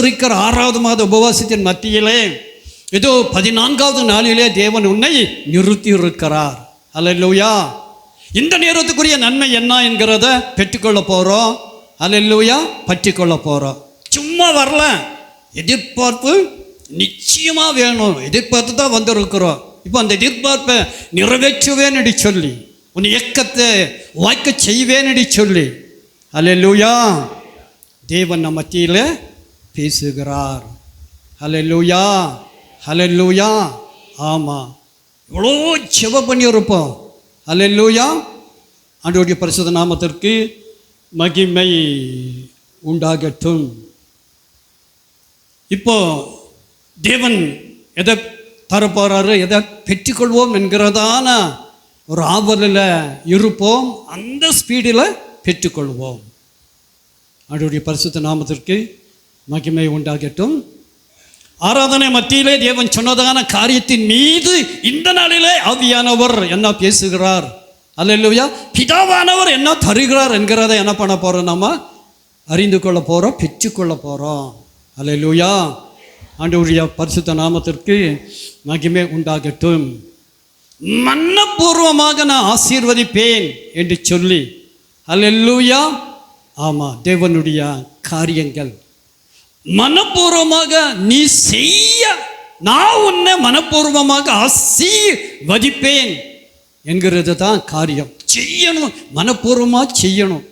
இருக்கிற 6வது மாத உபவாசத்தின் மத்தியிலே ஏதோ 14வது நாளிலே தேவன் உன்னை நிறுத்தி இருக்கிறார். அல்லேலூயா. இந்த நேரத்துக்குரிய நன்மை என்ன என்கிறத பெற்றுக்கொள்ள போகிறோம். அல்லேலூயா. பற்றிக்கொள்ள போகிறோம். சும்மா வரல, எதிர்பார்ப்பு நிச்சயமாக வேணும். எதிர்பார்த்து தான் வந்திருக்கிறோம். இப்போ அந்த எதிர்பார்ப்பை நிறைவேற்றுவேன்னு சொல்லி, உன் இயக்கத்தை வாய்க்க செய்வேன்னு சொல்லி, அல்லேலூயா, தேவன் நம்ம மத்தியில் பேசுகிறார். அல்லேலூயா. அல்லேலூயா. ஆமாம், இவ்வளோ ஜெபம் பண்ணியிருப்போம். அல்லேலூயா. ஆண்டவருடைய பரிசுத்த நாமத்திற்கு மகிமை உண்டாகட்டும். இப்போ தேவன் எதை தரப்போறாரு, எதை பெற்றுக்கொள்வோம் என்கிறதான ஒரு ஆவலில் இருப்போம். அந்த ஸ்பீடில் பெற்றுக்கொள்வோம். ஆண்டவருடைய பரிசுத்த நாமத்திற்கு மகிமை உண்டாகட்டும். ஆராதனை மத்தியிலே தேவன் சொன்னதான காரியத்தின் மீது இந்த நாளிலே ஆவியானவர் என்ன பேசுகிறார், அல்லேலூயா, பிதாவானவர் என்ன தருகிறார் என்கிறத என்ன பண்ண போகிறோம், நம்ம அறிந்து கொள்ள போகிறோம், பெற்றுக்கொள்ள போகிறோம். அல்லேலூயா. ஆண்டவருடைய பரிசுத்த நாமத்திற்கு மகிமை உண்டாகட்டும். மனப்பூர்வமாக நான் ஆசீர்வதிப்பேன் என்று சொல்லி, அல்லேலூயா, ஆமாம், தேவனுடைய காரியங்கள் மனப்பூர்வமாக நீ செய்ய, நான் உன்னை மனப்பூர்வமாக ஆசீர்வதிப்பேன் என்கிறது தான் காரியம். செய்யணும், மனப்பூர்வமாக செய்யணும்.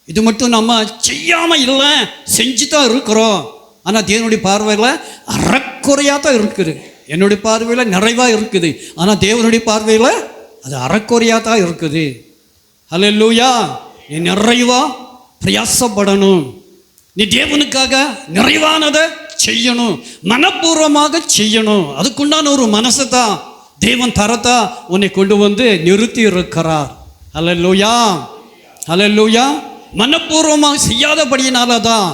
இது மட்டும் நம்ம செய்யாமல் இல்லை, செஞ்சு தான் இருக்கிறோம். ஆனால் தேவனுடைய பார்வையில் அறக்குறையாக தான் இருக்குது. என்னுடைய பார்வையில் நிறைவாக இருக்குது. ஆனால் தேவனுடைய பார்வையில் அது அறக்குறையாக தான் இருக்குது. அல்லேலூயா. நீ நிறைவா பிரயாசப்படணும். நீ தேவனுக்காக நிறைவானதை செய்யணும், மனப்பூர்வமாக செய்யணும். அதுக்குண்டான ஒரு மனசை தான் தேவன் தரத்தா உன்னை கொண்டு வந்து நிறுத்தி இருக்கிறார். அல்லேலூயா. அல்லேலூயா. மனப்பூர்வமாக செய்யாதபடியினால தான்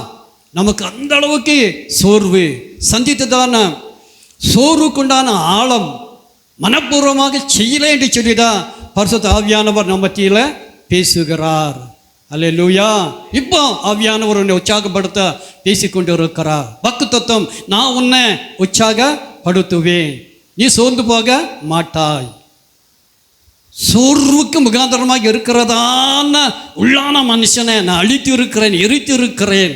நமக்கு அந்த அளவுக்கு சோர்வு சந்தித்ததான சோர்வுக்குண்டான ஆழம். மனப்பூர்வமாக செய்யலை என்று சொல்லிதான் பரிசுத்த ஆவியானவர் நம்ம மத்தியில் பேசுகிறார். அல்லேலூயா. இப்போ ஆவியானவர் உன்னை உற்சாகப்படுத்த பேசிக்கொண்டு இருக்கிறார். வாக்குத்தத்தம், நான் உன்னை உற்சாகப்படுத்துவேன், நீ சோர்ந்து போக மாட்டாய். சோர்வுக்கு முகாந்திரமாக இருக்கிறதான உள்ளான மனுஷனை நான் அழித்து இருக்கிறேன், எரித்து இருக்கிறேன்.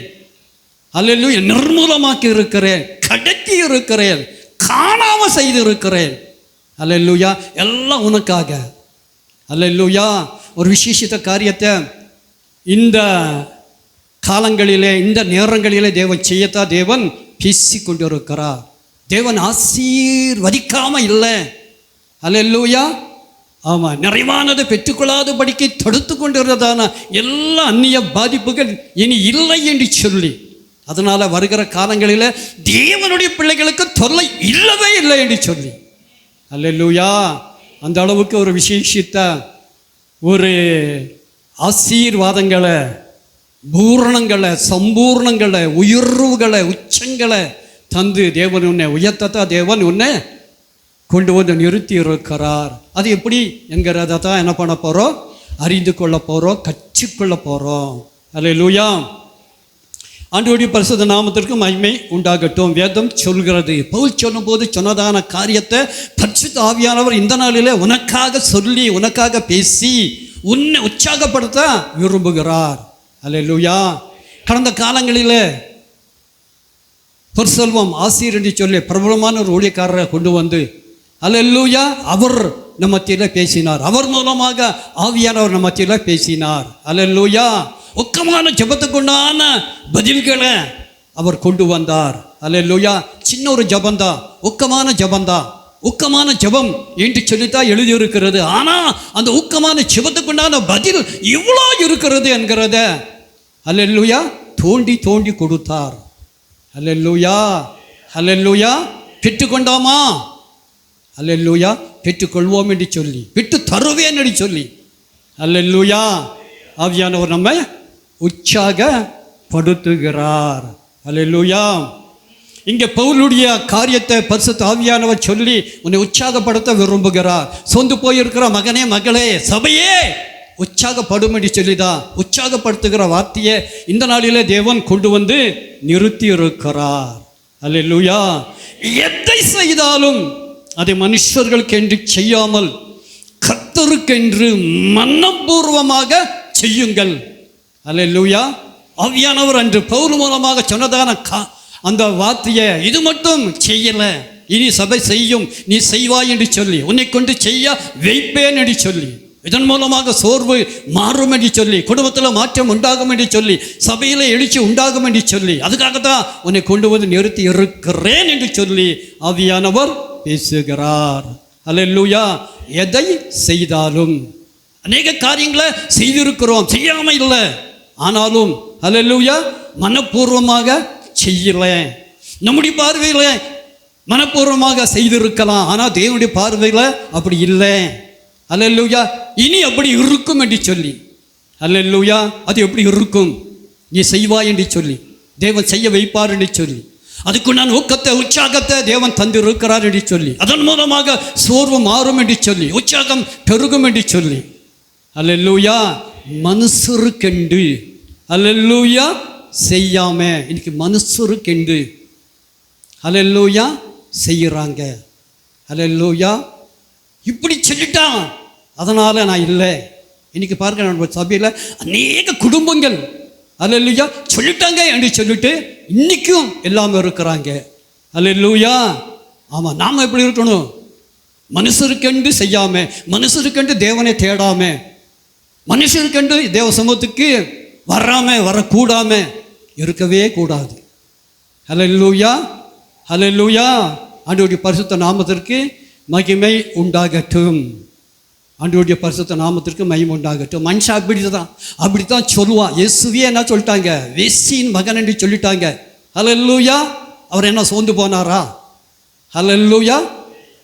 அல்லேலூயா. நிர்மூலமாக்கி இருக்கிறேன், கடத்தி இருக்கிறேன், காணாமல் செய்து இருக்கிறேன். அல்லேலூயா. எல்லாம் உனக்காக. அல்லேலூயா. ஒரு விசேஷித்த காரியத்தை இந்த காலங்களிலே, இந்த நேரங்களிலே தேவன் செய்யத்தான் தேவன் பேசி கொண்டு இருக்கிறார். தேவன் ஆசீர்வதிக்காமல் இல்லை. அல்லேலூயா. ஆமாம், நிறைவானதை பெற்றுக்கொள்ளாதபடிக்கு தடுத்து கொண்டிருந்ததான எல்லா அந்நிய பாதிப்புகள் இனி இல்லை என்று சொல்லி, அதனால் வருகிற காலங்களில் தேவனுடைய பிள்ளைகளுக்கு தொல்லை இல்லவே இல்லை என்று சொல்லி, அல்லேலூயா, அந்த அளவுக்கு ஒரு விசேஷித்த ஒரு ஆசீர்வாதங்களை, பூரணங்களை, சம்பூர்ணங்களை, உயர்வுகளை, உச்சங்களை தந்து தேவன் உன்னை உயர்த்தத்தான் தேவன் உன்னை கொண்டு வந்து நிறுத்தி இருக்கிறார். அது எப்படி என்கிறத தான் என்ன பண்ண போகிறோம், அறிந்து கொள்ள போகிறோம், கற்றுக்கொள்ள போகிறோம். அல்லேலூயா. ஆண்டவருடைய பரிசுத்த நாமத்திற்கு மகிமை உண்டாகட்டும். வேதம் சொல்கிறது, பவுல் சொல்லும் போது சொன்னதான காரியத்தை பரிசுத்த ஆவியானவர் இந்த நாளிலே உனக்காக சொல்லி, உனக்காக பேசி உன்னை உற்சாகப்படுத்த விரும்புகிறார். அல்லேலூயா. கடந்த காலங்களில் பொற்செல்வம் ஆசிரியர் என்று சொல்லி பிரபலமான ஒரு ஊழியக்காரரை கொண்டு வந்து, அல்லேலூயா, அவர் நம்ம மத்தியில் பேசினார். அவர் மூலமாக ஆவியானவர் நம்ம மத்தியில் பேசினார். அல்லேலூயா. ஒக்கமான ஜபத்துக்குண்டான பதில்களை அவர் கொண்டு வந்தார். அல்லேலூயா. சின்ன ஒரு ஜபந்தான், ஒக்கமான ஜபந்தான். ஊக்கமான ஜெபம் என்று சொல்லித்தான் எழுதியிருக்கிறது. ஆனால் அந்த ஊக்கமான ஜெபத்துக்குண்டான பதில் இவ்வளோ இருக்கிறது என்கிறத அல்லேலூயா தோண்டி தோண்டி கொடுத்தார். அல்லேலூயா. அல்லேலூயா. பெற்றுக்கொண்டாமா? அல்லேலூயா. பெற்றுக்கொள்வோம் என்று சொல்லி, பெற்று தருவேன் என்று சொல்லி, அல்லேலூயா, ஆவியானவர் நம்மை உற்சாகப்படுத்துகிறார். அல்லேலூயா. இங்கே பவுலுடைய காரியத்தை பரிசுத்த ஆவியானவர் சொல்லி உன்னை உற்சாகப்படுத்த விரும்புகிறார். சொந்து போயிருக்கிற மகனே, மகளே, சபையே உற்சாகப்படும்படி சொல்லிதான் உற்சாகப்படுத்துகிற வார்த்தையை இந்த நாளிலே தேவன் கொண்டு வந்து நிறுத்தி இருக்கிறார். அல்லேலூயா. எதை செய்தாலும் அதை மனுஷர்களுக்கென்று செய்யாமல் கர்த்தருக்கென்று மனப்பூர்வமாக செய்யுங்கள். அல்லேலூயா. ஆவியானவர் அன்று பவுல் மூலமாக சொன்னதான அந்த வார்த்தையை இது மட்டும் செய்யல, இனி சபை செய்யும், நீ செய்வாய் என்று சொல்லி, உன்னை கொண்டு செய்ய வைப்பேன் என்று சொல்லி, இதன் மூலமாக சோர்வு மாறும் என்று சொல்லி, குடும்பத்தில் மாற்றம் உண்டாகும் என்று சொல்லி, சபையில் எழுச்சி உண்டாகும் என்று சொல்லி, அதுக்காகத்தான் உன்னை கொண்டு வந்து நிறுத்தி இருக்கிறேன் என்று சொல்லி ஆவியானவர் பேசுகிறார். அல்லேலூயா. எதை செய்தாலும் அநேக காரியங்களை செய்திருக்கிறோம், செய்யாமல் இல்லை. ஆனாலும் அல்லேலூயா மனப்பூர்வமாக செய்யல. நம்முடைய பார்வையில் மனப்பூர்வமாக செய்திருக்கலாம், ஆனால் தேவனுடைய பார்வையில் அப்படி இல்லை. அல்லேலூயா. இனி அப்படி இருக்கும் என்று சொல்லி, அல்லேலூயா அது எப்படி இருக்கும், நீ செய்வாய் என்று சொல்லி, தேவன் செய்ய வைப்பார் என்று சொல்லி, அதுக்கு நான் ஊக்கத்தை உற்சாகத்தை தேவன் தந்திருக்கிறார் என்று சொல்லி, அதன் மூலமாக சோர்வு மாறும் என்று சொல்லி, உற்சாகம் பெருகும் என்று சொல்லி, அல்லேலூயா மனுஷருக்கென்று அல்லேலூயா செய்யாம இன்னைக்கு மனுஷருக்கென்று அல்லேலூயா செய்கிறாங்க. அல்லேலூயா. இப்படி சொல்லிட்டான் அதனால நான் இல்லை. இன்னைக்கு பாருங்க, நம்ம சபையில் அநேக குடும்பங்கள் அல்லேலூயா சொல்லிட்டாங்க என்று சொல்லிட்டு இன்னைக்கும் எல்லாமே இருக்கிறாங்க. அல்லேலூயா. ஆமாம், நாம் எப்படி இருக்கணும்? மனுஷருக்கென்று செய்யாம, மனுஷருக்கென்று தேவனை தேடாம, மனுஷருக்கென்று தேவ சமூகத்துக்கு வராம வரக்கூடாம இருக்கவே கூடாது. அல்லேலூயா. அல்லேலூயா. ஆண்டவருடைய பரிசுத்த நாமத்திற்கு மகிமை உண்டாகட்டும். ஆண்டவருடைய பரிசுத்த நாமத்திற்கு மகிமை உண்டாகட்டும். மனுஷன் அப்படித்தான் சொல்லுவான். இயேசுவே என்ன சொல்லிட்டாங்க? வேசியின் மகன் என்று சொல்லிட்டாங்க. அல்லேலூயா. அவர் என்ன சோர்ந்து போனாரா? அல்லேலூயா.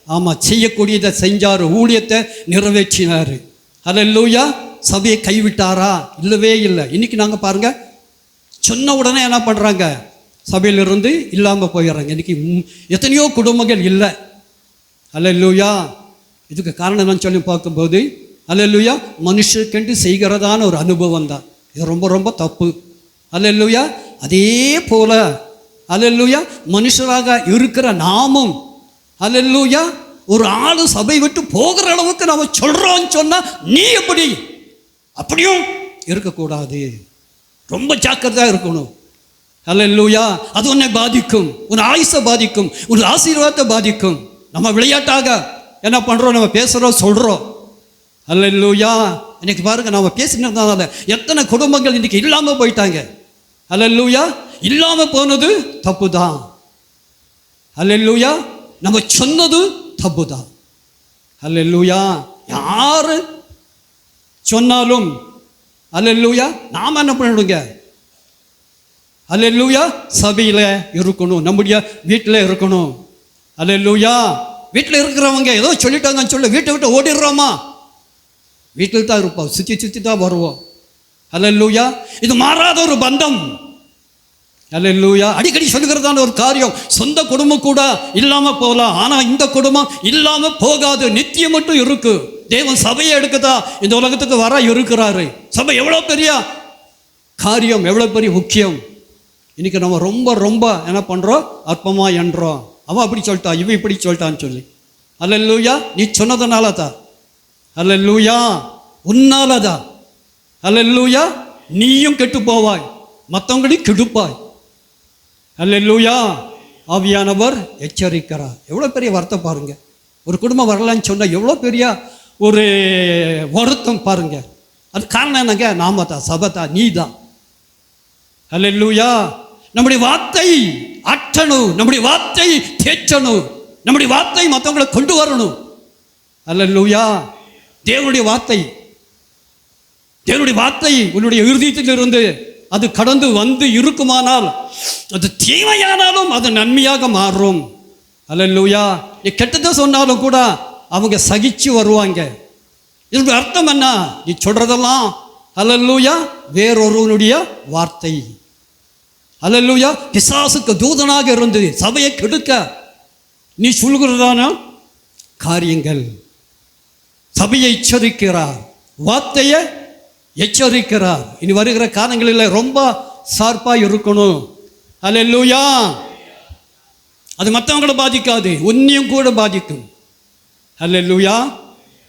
ஆமாம், செய்யக்கூடியதை செஞ்சார், ஊழியத்தை நிறைவேற்றினார். அல்லேலூயா. சபையை கைவிட்டாரா? இல்லவே இல்லை. இன்னைக்கு நாங்கள் பாருங்க, சொன்ன உடனே என்ன பண்ணுறாங்க? சபையிலிருந்து இல்லாமல் போயிடுறாங்க. இன்னைக்கு எத்தனையோ குடும்பங்கள் இல்லை. அல்லேலூயா. இதுக்கு காரணம் என்னன்னு சொல்லி பார்க்கும்போது, அல்லேலூயா மனுஷருக்கென்று செய்கிறதான ஒரு அனுபவம் தான். இது ரொம்ப ரொம்ப தப்பு. அல்லேலூயா. அதே போல அல்லேலூயா மனுஷராக இருக்கிற நாமும் அல்லேலூயா ஒரு ஆளு சபை விட்டு போகிற அளவுக்கு நம்ம சொல்கிறோன்னு சொன்னால் நீ எப்படி? அப்படியும் இருக்கக்கூடாது. ரொம்ப ஜாக்கிரதையாக இருக்கணும். அல்லேலூயா. அது உன்னை பாதிக்கும், உன் ஆயுசை பாதிக்கும், உன் ஆசீர்வாதத்தை பாதிக்கும். நம்ம விளையாட்டாக என்ன பண்ணுறோம்? நம்ம பேசுகிறோம், சொல்கிறோம். அல்லேலூயா. இன்னைக்கு பாருங்க, நம்ம பேசினதுனால எத்தனை குடும்பங்கள் இன்னைக்கு இல்லாமல் போயிட்டாங்க. அல்லேலூயா. இல்லாமல் போனது தப்பு தான். அல்லேலூயா. நம்ம சொன்னது தப்பு தான். அல்லேலூயா. யாரு சொன்னாலும் அல்லேலூயா நாம் என்ன பண்ணிடுங்க? அல்லேலூயா சபையில் இருக்கணும், நம்முடைய வீட்டில் இருக்கணும். அல்லேலூயா. வீட்டில் இருக்கிறவங்க ஏதோ சொல்லிட்டாங்கன்னு சொல்லி வீட்டை விட்டு ஓடிடுறோமா? வீட்டில் தான் இருப்போம், சுற்றி சுற்றி தான் வருவோம். அல்லேலூயா. இது மாறாத ஒரு பந்தம். அல்லேலூயா. அடிக்கடி சொல்லுகிறதான ஒரு காரியம், சொந்த குடும்பம் கூட இல்லாமல் போகலாம், ஆனால் இந்த குடும்பம் இல்லாமல் போகாது, நித்தியம் மட்டும் இருக்கு. தேவன் சபையை எடுக்கதா இந்த உலகத்துக்கு வர இருக்கிறாரு. சபை எவ்வளோ பெரிய காரியம், எவ்வளோ பெரிய முக்கியம். இன்னைக்கு நம்ம ரொம்ப ரொம்ப என்ன பண்ணுறோம்? அற்பமாக என்றோம். அவன் அப்படி சொல்லிட்டான், இவன் இப்படி சொல்லிட்டான்னு சொல்லி. அல்லேலூயா. நீ சொன்னதுனால தான். அல்லேலூயா. உன்னால தான். அல்லேலூயா. நீயும் கெட்டு போவாய், மற்றவங்களையும் கெடுப்பாய். அல்லேலூயா. ஆவியானவர் எச்சரிக்கிறார். எவ்வளோ பெரிய வருத்தம் பாருங்க. ஒரு குடும்பம் வரலான்னு சொன்னால் எவ்வளோ பெரிய ஒரு வருத்தம் பாருங்க. அது காரணம் என்னங்க? நாம தான், சபை தான், நீ தான். அல்லேலூயா. நம்முடைய வார்த்தை ஆற்றணும், நம்முடைய வார்த்தை தேற்றணும், நம்முடைய வார்த்தை மற்றவங்களை கொண்டு வரணும். அல்லேலூயா. தேவனுடைய வார்த்தை, தேவனுடைய வார்த்தை உன்னுடைய இருதயத்திலிருந்து அது கடந்து வந்து இருக்குமானால் அது தீமையானாலும் அது நன்மையாக மாறும். அல்லேலூயா. நீ கெட்டதை சொன்னாலும் கூட அவங்க சகிச்சு வருவாங்க. இதுக்கு அர்த்தம் என்ன? நீ சொல்றதெல்லாம் அல்லேலூயா வேறொருவனுடைய வார்த்தை. அல்லேலூயா. பிசாசுக்கு தூதனாக இருந்து சபையை கெடுக்க நீ சொல்கிறதான காரியங்கள். சபையை எச்சரிக்கிறார், வார்த்தையை எச்சரிக்கிறார். இனி வருகிற காலங்களில் ரொம்ப ஷார்ப்பாக இருக்கணும். அல்லேலூயா. அது மற்றவங்களை பாதிக்காது, உன்னையும் கூட பாதிக்கும். அல்லேலூயா.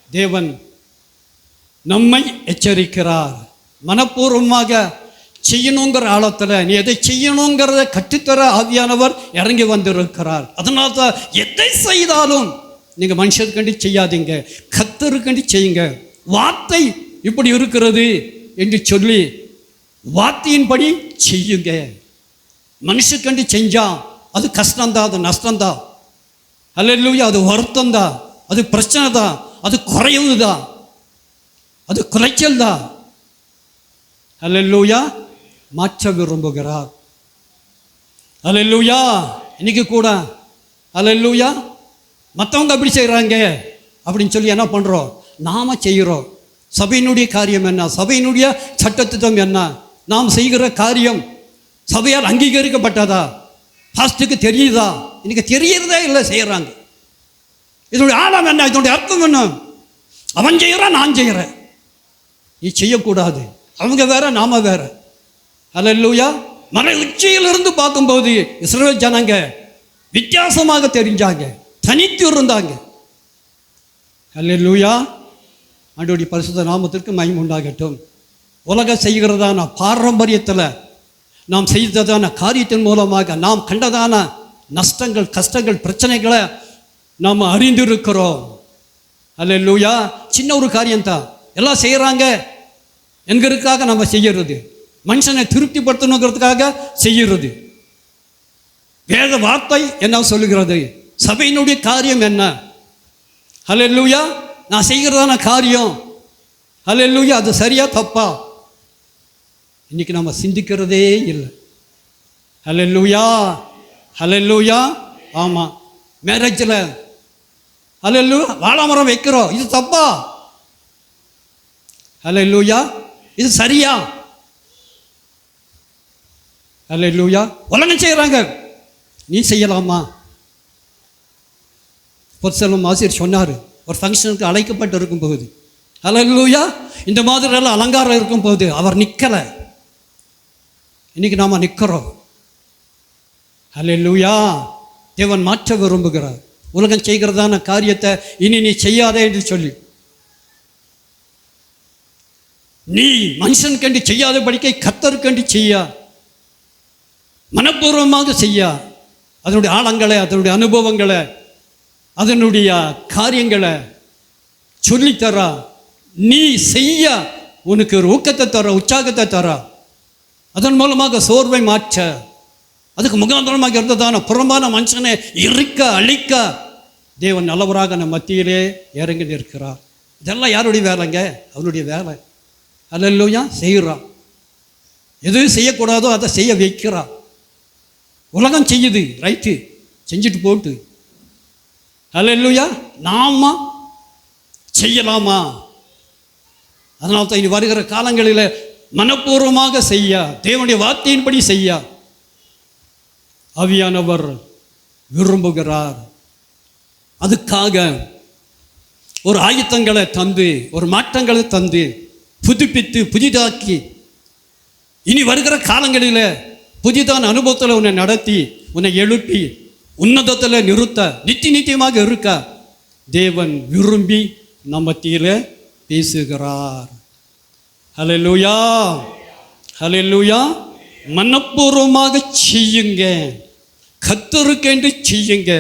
தேவன் நம்மை எச்சரிக்கிறார். மனப்பூர்வமாக செய்யணுங்கிற ஆழத்தில் நீ எதை செய்யணுங்கிறத கற்றுத்தர ஆவியானவர் இறங்கி வந்திருக்கிறார். அதனால தான் எதை செய்தாலும் நீங்கள் மனுஷருக்கண்டி செய்யாதீங்க, கர்த்தருக்கண்டி செய்யுங்க. வார்த்தை இப்படி இருக்கிறது என்று சொல்லி வார்த்தையின்படி செய்யுங்க. மனுஷக்கண்டி செஞ்சா அது கஷ்டம்தான், அது நஷ்டம்தான். அல்லேலூயா. அது வருத்தம் தான், அது பிரச்சனை தான், அது குறைவு தான், அது குறைச்சல் தான். அல்லேலூயா. மாற்ற விரும்புகிறார். அல்லேலூயா. இன்னைக்கு கூட அல்லேலூயா மற்றவங்க அப்படி செய்கிறாங்க அப்படின்னு சொல்லி என்ன பண்ணுறோம்? நாம் செய்கிறோம். சபையினுடைய காரியம் என்ன? சபையினுடைய சட்டத்திட்டம் என்ன? நாம் செய்கிற காரியம் சபையால் அங்கீகரிக்கப்பட்டதா? பாஸ்டுக்கு தெரியுதா? இன்னைக்கு தெரியறதே இல்லை, செய்கிறாங்க. இதனுடைய ஆழம் என்ன? இதனுடைய அர்த்தம் என்ன? அவன் செய்கிறான், நான் செய்கிறேன். நீ செய்யக்கூடாது. அவங்க வேற, நாம வேற. அல்லேலூயா. மலை உச்சியிலிருந்து பார்க்கும்போது இஸ்ரவேல் ஜனங்க வித்தியாசமாக தெரிஞ்சாங்க, தனித்து இருந்தாங்க. அல்லேலூயா. ஆண்டவருடைய பரிசுத்த நாமத்திற்கு மகிமை உண்டாகட்டும். உலகம் செய்கிறதான பாரம்பரியத்தில் நாம் செய்ததான காரியத்தின் மூலமாக நாம் கண்டதான நஷ்டங்கள், கஷ்டங்கள், பிரச்சனைகளை நாம் அறிந்திருக்கிறோம். அல்லேலூயா. சின்ன ஒரு காரியம்தான், எல்லாம் செய்கிறாங்க என்கிறதுக்காக நம்ம செய்கிறது, மனுஷனை திருப்திப்படுத்தணுங்கிறதுக்காக செய்கிறது. வேத வார்த்தை என்ன சொல்லுகிறது? சபையினுடைய காரியம் என்ன? அல்லேலூயா. நான் செய்கிறதான காரியம் அல்லேலூயா அது சரியா தப்பா இன்னைக்கு நம்ம சிந்திக்கிறதே இல்லை. அல்லேலூயா. அல்லேலூயா. ஆமாம், மேரேஜில் அல்லேலூயா வாழைமரம் வைக்கிறோம், இது தப்பா? அல்லேலூயா. இது சரியா? அல்லேலூயா. உலகம் செய்கிறாங்க, நீ செய்யலாமா? பொற்செல்வம் ஆசிரியர் சொன்னார், ஒரு ஃபங்க்ஷனுக்கு அழைக்கப்பட்டு இருக்கும் போது, அல்லேலூயா, இந்த மாதிரியெல்லாம் அலங்காரம் இருக்கும் போது அவர் நிற்கலை. இன்னைக்கு நாம் நிற்கிறோம். அல்லேலூயா. தேவன் மாற்ற விரும்புகிறார். உலகம் செய்கிறதான காரியத்தை இனி நீ செய்யாதே என்று சொல்லி, நீ மனுஷன் கண்டு செய்யாத படிக்கை கர்த்தருக்கண்டு செய்யா, மனப்பூர்வமாக செய்யா. அதனுடைய ஆழங்களை, அதனுடைய அனுபவங்களை, அதனுடைய காரியங்களை சொல்லித்தர, நீ செய்ய உனக்கு ஒரு ஊக்கத்தை தர, உற்சாகத்தை தர. அதன் மூலமாக சோர்வை மாற்ற, அதுக்கு முகாந்திரமாக இருந்ததான புறம்பான மனுஷனை இருக்க அழிக்க தேவன் நல்லவராக நம்ம மத்தியிலே இறங்கி நிற்கிறார். இதெல்லாம் யாருடைய வேலைங்க? அவனுடைய வேலை. அல்லேலூயா. செய்கிறான். எது செய்யக்கூடாதோ அதை செய்ய வைக்கிறான். உலகம் செய்யுது, ரைட்டு, செஞ்சுட்டு போட்டு. அல்லேலூயா. நாம செய்யலாமா? அதனால தான் இனி வருகிற காலங்களில் மனப்பூர்வமாக செய்ய, தேவனுடைய வார்த்தையின்படி செய்ய ஆவியானவர் விரும்புகிறார். அதுக்காக ஒரு ஆயத்தங்களை தந்து, ஒரு மாற்றங்களை தந்து, புதுப்பித்து புதிதாக்கி, இனி வருகிற காலங்களில் புதிதான அனுபவத்தில் உன்னை நடத்தி, உன்னை எழுப்பி உன்னதத்தில் நிறுத்த, நித்தியமாக இருக்க தேவன் விரும்பி நம்ம மத்தியில் பேசுகிறார். ஹல்லேலூயா. ஹல்லேலூயா. மனப்பூர்வமாக செய்யுங்க, கர்த்தருக்கென்று செய்யுங்க,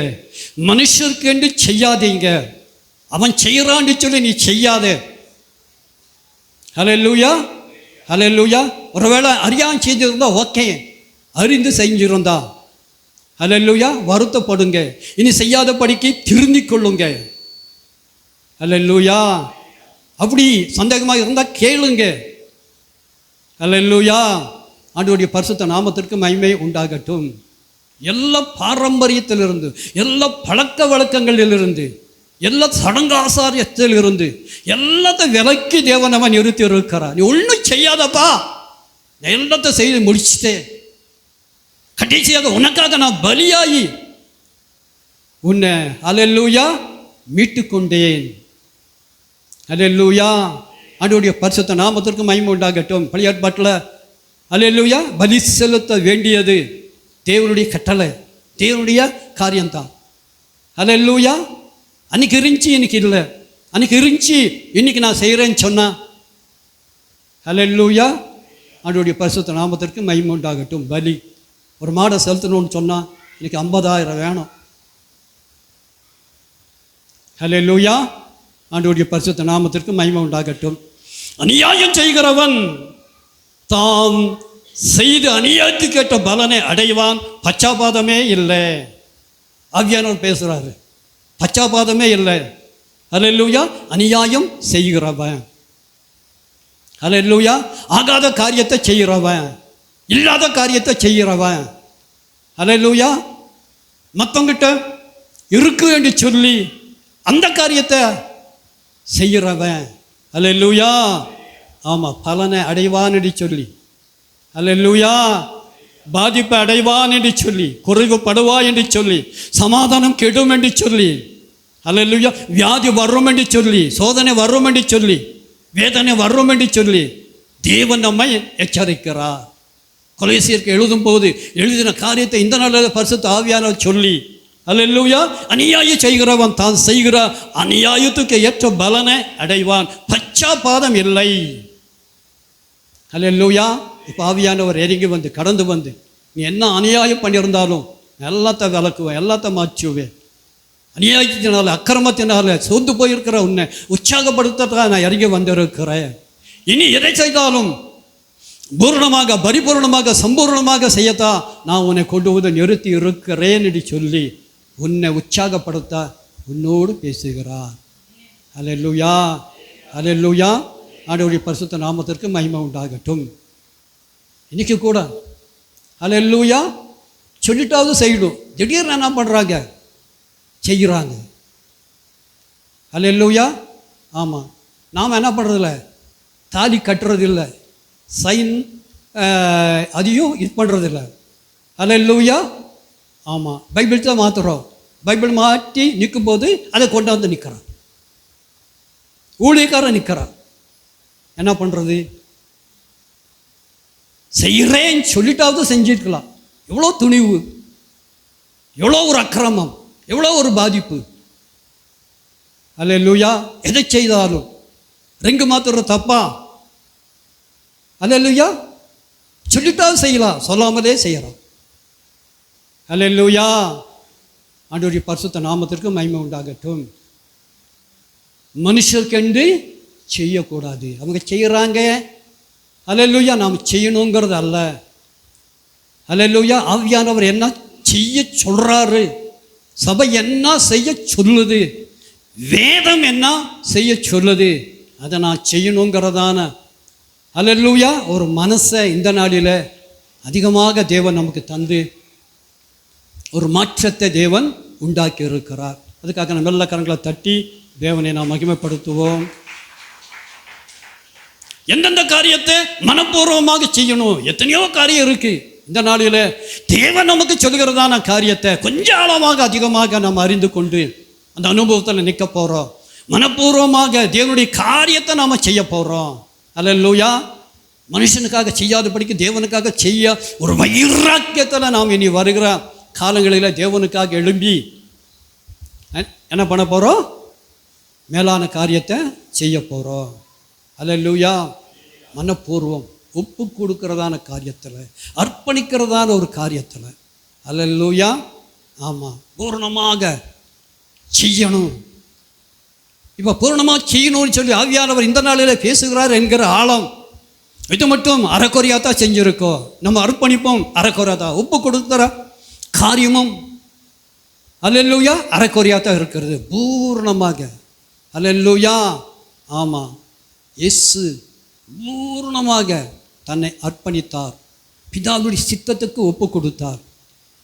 மனுஷருக்கென்று செய்யாதீங்க. அவன் செய்கிறான்னு சொல்லி நீ செய்யாத. ஹல்லேலூயா. ஹல்லேலூயா. ஒருவேளை அறியாமல் செஞ்சிருந்தா ஓகே, அறிந்து செஞ்சிருந்தா ஹல்லேலூயா வருத்தப்படுங்க. இனி செய்யாத படிக்கு திருந்திக் கொள்ளுங்க. ஹல்லேலூயா. அப்படி சந்தேகமாக இருந்தால் கேளுங்க. ஹல்லேலூயா. ஆண்டவருடைய பரிசுத்த நாமத்திற்கு மகிமை உண்டாகட்டும். எல்லா பாரம்பரியத்திலிருந்து, எல்லா பழக்க வழக்கங்களிலிருந்து, எல்லா சடங்காசாரியத்திலிருந்து எல்லாத்தையும் விலக்கி தேவன் அவன் நிறுத்தி இருக்கிறார். நீ ஒன்றும் செய்யாதப்பா, நான் எல்லாத்தையும் செய்து முடிச்சுட்டேன், கடைசியாக உனக்காக நான் பலியாகி உன்னை அல்லேலூயா மீட்டு கொண்டேன். அல்லேலூயா. ஆண்டவருடைய பரிசுத்த நாமத்திற்கு மகிமை உண்டாகட்டும். பழைய ஏற்பாட்டில் அல்லேலூயா பலி செலுத்த வேண்டியது தேவனுடைய கட்டளை, தேவனுடைய காரியம்தான். அல்லேலூயா அன்னைக்கு இருந்துச்சு, இன்னைக்கு இல்லை. அன்னைக்கு இருந்துச்சு, இன்னைக்கு நான் செய்கிறேன்னு சொன்னா அல்லேலூயா ஆண்டவருடைய பரிசுத்த நாமத்திற்கு மகிமை உண்டாகட்டும். பலி ஒரு மாடை செலுத்தணும்னு சொன்னால் இன்னைக்கு 50,000 வேணும். அல்லேலூயா ஆண்டவருடைய பரிசுத்த நாமத்திற்கு மகிமை உண்டாகட்டும். அநியாயம் செய்கிறவன் தாம் செய்து அநியாயத்துக்கு கேட்ட பலனை அடைவான், பச்சாபாதமே இல்லை. ஆவியானவர் பேசுகிறாரு, பச்சாபாதமே இல்லை. அல்லேலூயா அநியாயம் செய்கிறவன், அல்லேலூயா ஆகாத காரியத்தை செய்கிறவன், இல்லாத காரியத்தை செய்கிறவன், அல்லேலூயா மற்றவங்கிட்ட இருக்கு என்று சொல்லி அந்த காரியத்தை செய்கிறவன், அல்லேலூயா ஆமாம் பலனை அடைவான் என்று சொல்லி, அல்லேலூயா பாதிப்பை அடைவான் என்று சொல்லி, குறைவுபடுவா என்று சொல்லி, சமாதானம் கெடும் என்று சொல்லி, அல்லேலூயா வியாதி வரும் என்று சொல்லி, சோதனை வரும் என்று சொல்லி, வேதனை வரும் என்று சொல்லி தேவன் நம்மை எச்சரிக்கிறார். கொலோசியருக்கு எழுதும் போது எழுதின காரியத்தை இந்த நாளில் பரிசுத்த ஆவியானவர் சொல்லி, அல்லேலூயா அநியாயம் செய்கிறவன் தான் செய்கிற அநியாயத்துக்கு ஏற்ற பலனை அடைவான், பச்சாபாதம் இல்லை. அல்லேலூயா இப்போ ஆவியானவர் இறங்கி வந்து கடந்து வந்து நீ என்ன அநியாயம் பண்ணியிருந்தாலும் எல்லாத்த விளக்குவேன், எல்லாத்த மாற்றுவேன். அநியாயத்தினால அக்கிரமத்தினால சோர்ந்து போயிருக்கிற உன்னை உற்சாகப்படுத்த நான் இறங்கி வந்திருக்கிறேன். இனி எதை செய்தாலும் பூர்ணமாக பரிபூர்ணமாக சம்பூர்ணமாக செய்யத்தான் நான் உன்னை கொண்டு வந்து நிறுத்தி இருக்கிறேன் என்று சொல்லி உன்னை உற்சாகப்படுத்த உன்னோடு பேசுகிறார். அல்லேலூயா அல்லேலூயா ஆண்டவருடைய பரிசுத்த நாமத்திற்கு மகிமை உண்டாகட்டும். இன்னைக்கு கூட அல்லேலூயா சொல்லிட்டாவது செய்யணும். திடீர்னு என்ன பண்ணுறாங்க, செய்கிறாங்க. அல்லேலூயா ஆமாம் நாம் என்ன பண்ணுறதில்ல, தாலி கட்டுறதில்லை, சைன் அதையும் இது பண்ணுறதில்ல. அல்லேலூயா ஆமாம் பைபிள் தான் மாற்றுறோம். பைபிள் மாற்றி நிற்கும்போது அதை கொண்டு வந்து நிற்கிறான், ஊழியக்காரன் நிற்கிறான். என்ன பண்ணுறது, செய்கிறேன்னு சொல்லிட்டாவது செஞ்சிருக்கலாம். எவ்வளோ துணிவு, எவ்வளோ ஒரு அக்கிரமம், எவ்வளோ ஒரு பாதிப்பு. அல்லேலூயா எதை செய்தாலும் ரிங்கு மாத்துற தப்பா? அல்லேலூயா சொல்லிட்டாவது செய்யலாம், சொல்லாமலே செய்யலாம். அல்லேலூயா ஆண்டவருடைய பரிசுத்த நாமத்திற்கு மகிமை உண்டாகட்டும். மனுஷருக்கென்று செய்யக்கூடாது, அவங்க செய்கிறாங்க. அல்லேலூயா நாம் செய்யணுங்கிறது அல்ல. அல்லேலூயா ஆவியானவர் என்ன செய்ய சொல்கிறாரு, சபை என்ன செய்ய சொல்லுது, வேதம் என்ன செய்ய சொல்லுது, அதை நான் செய்யணுங்கிறதான அல்லேலூயா ஒரு மனசை இந்த நாளில் அதிகமாக தேவன் நமக்கு தந்து ஒரு மாற்றத்தை தேவன் உண்டாக்கி இருக்கிறார். அதுக்காக நம்ம நல்ல கரங்களை தட்டி தேவனை நாம் மகிமைப்படுத்துவோம். எந்தெந்த காரியத்தை மனப்பூர்வமாக செய்யணும், எத்தனையோ காரியம் இருக்கு. இந்த நாளில் தேவன் நமக்கு சொல்கிறதான காரியத்தை கொஞ்சம் அளவாக அதிகமாக நாம் அறிந்து கொண்டு அந்த அனுபவத்தில் நிற்க போகிறோம். மனப்பூர்வமாக தேவனுடைய காரியத்தை நாம் செய்ய போகிறோம். அல்லேலூயா மனுஷனுக்காக செய்யாதபடிக்கு தேவனுக்காக செய்ய ஒரு வைராக்கியத்தில் நாம் இனி வருகிற காலங்களில் தேவனுக்காக எழும்பி என்ன பண்ண போகிறோம், மேலான காரியத்தை செய்ய போகிறோம். அல்லேலூயா மனப்பூர்வம் ஒப்பு கொடுக்கிறதான காரியத்தில், அர்ப்பணிக்கிறதான ஒரு காரியத்தில் அல்லேலூயா ஆமாம் பூர்ணமாக செய்யணும். இப்போ பூர்ணமாக செய்யணும்னு சொல்லி ஆவியானவர் இந்த நாளில் பேசுகிறார் என்கிற ஆழம் இது மட்டும் அரைக்குறையாக தான் செஞ்சுருக்கோம். நம்ம அர்ப்பணிப்போம் அரைக்குறையாக தான், ஒப்பு கொடுக்குற காரியமும் அல்லேலூயா அரைக்குறையாக தான் இருக்கிறது. பூர்ணமாக அல்லேலூயா ஆமாம் இயேசு பூர்ணமாக தன்னை அர்ப்பணித்தார், பிதாவுடைய சித்தத்துக்கு ஒப்பு கொடுத்தார்.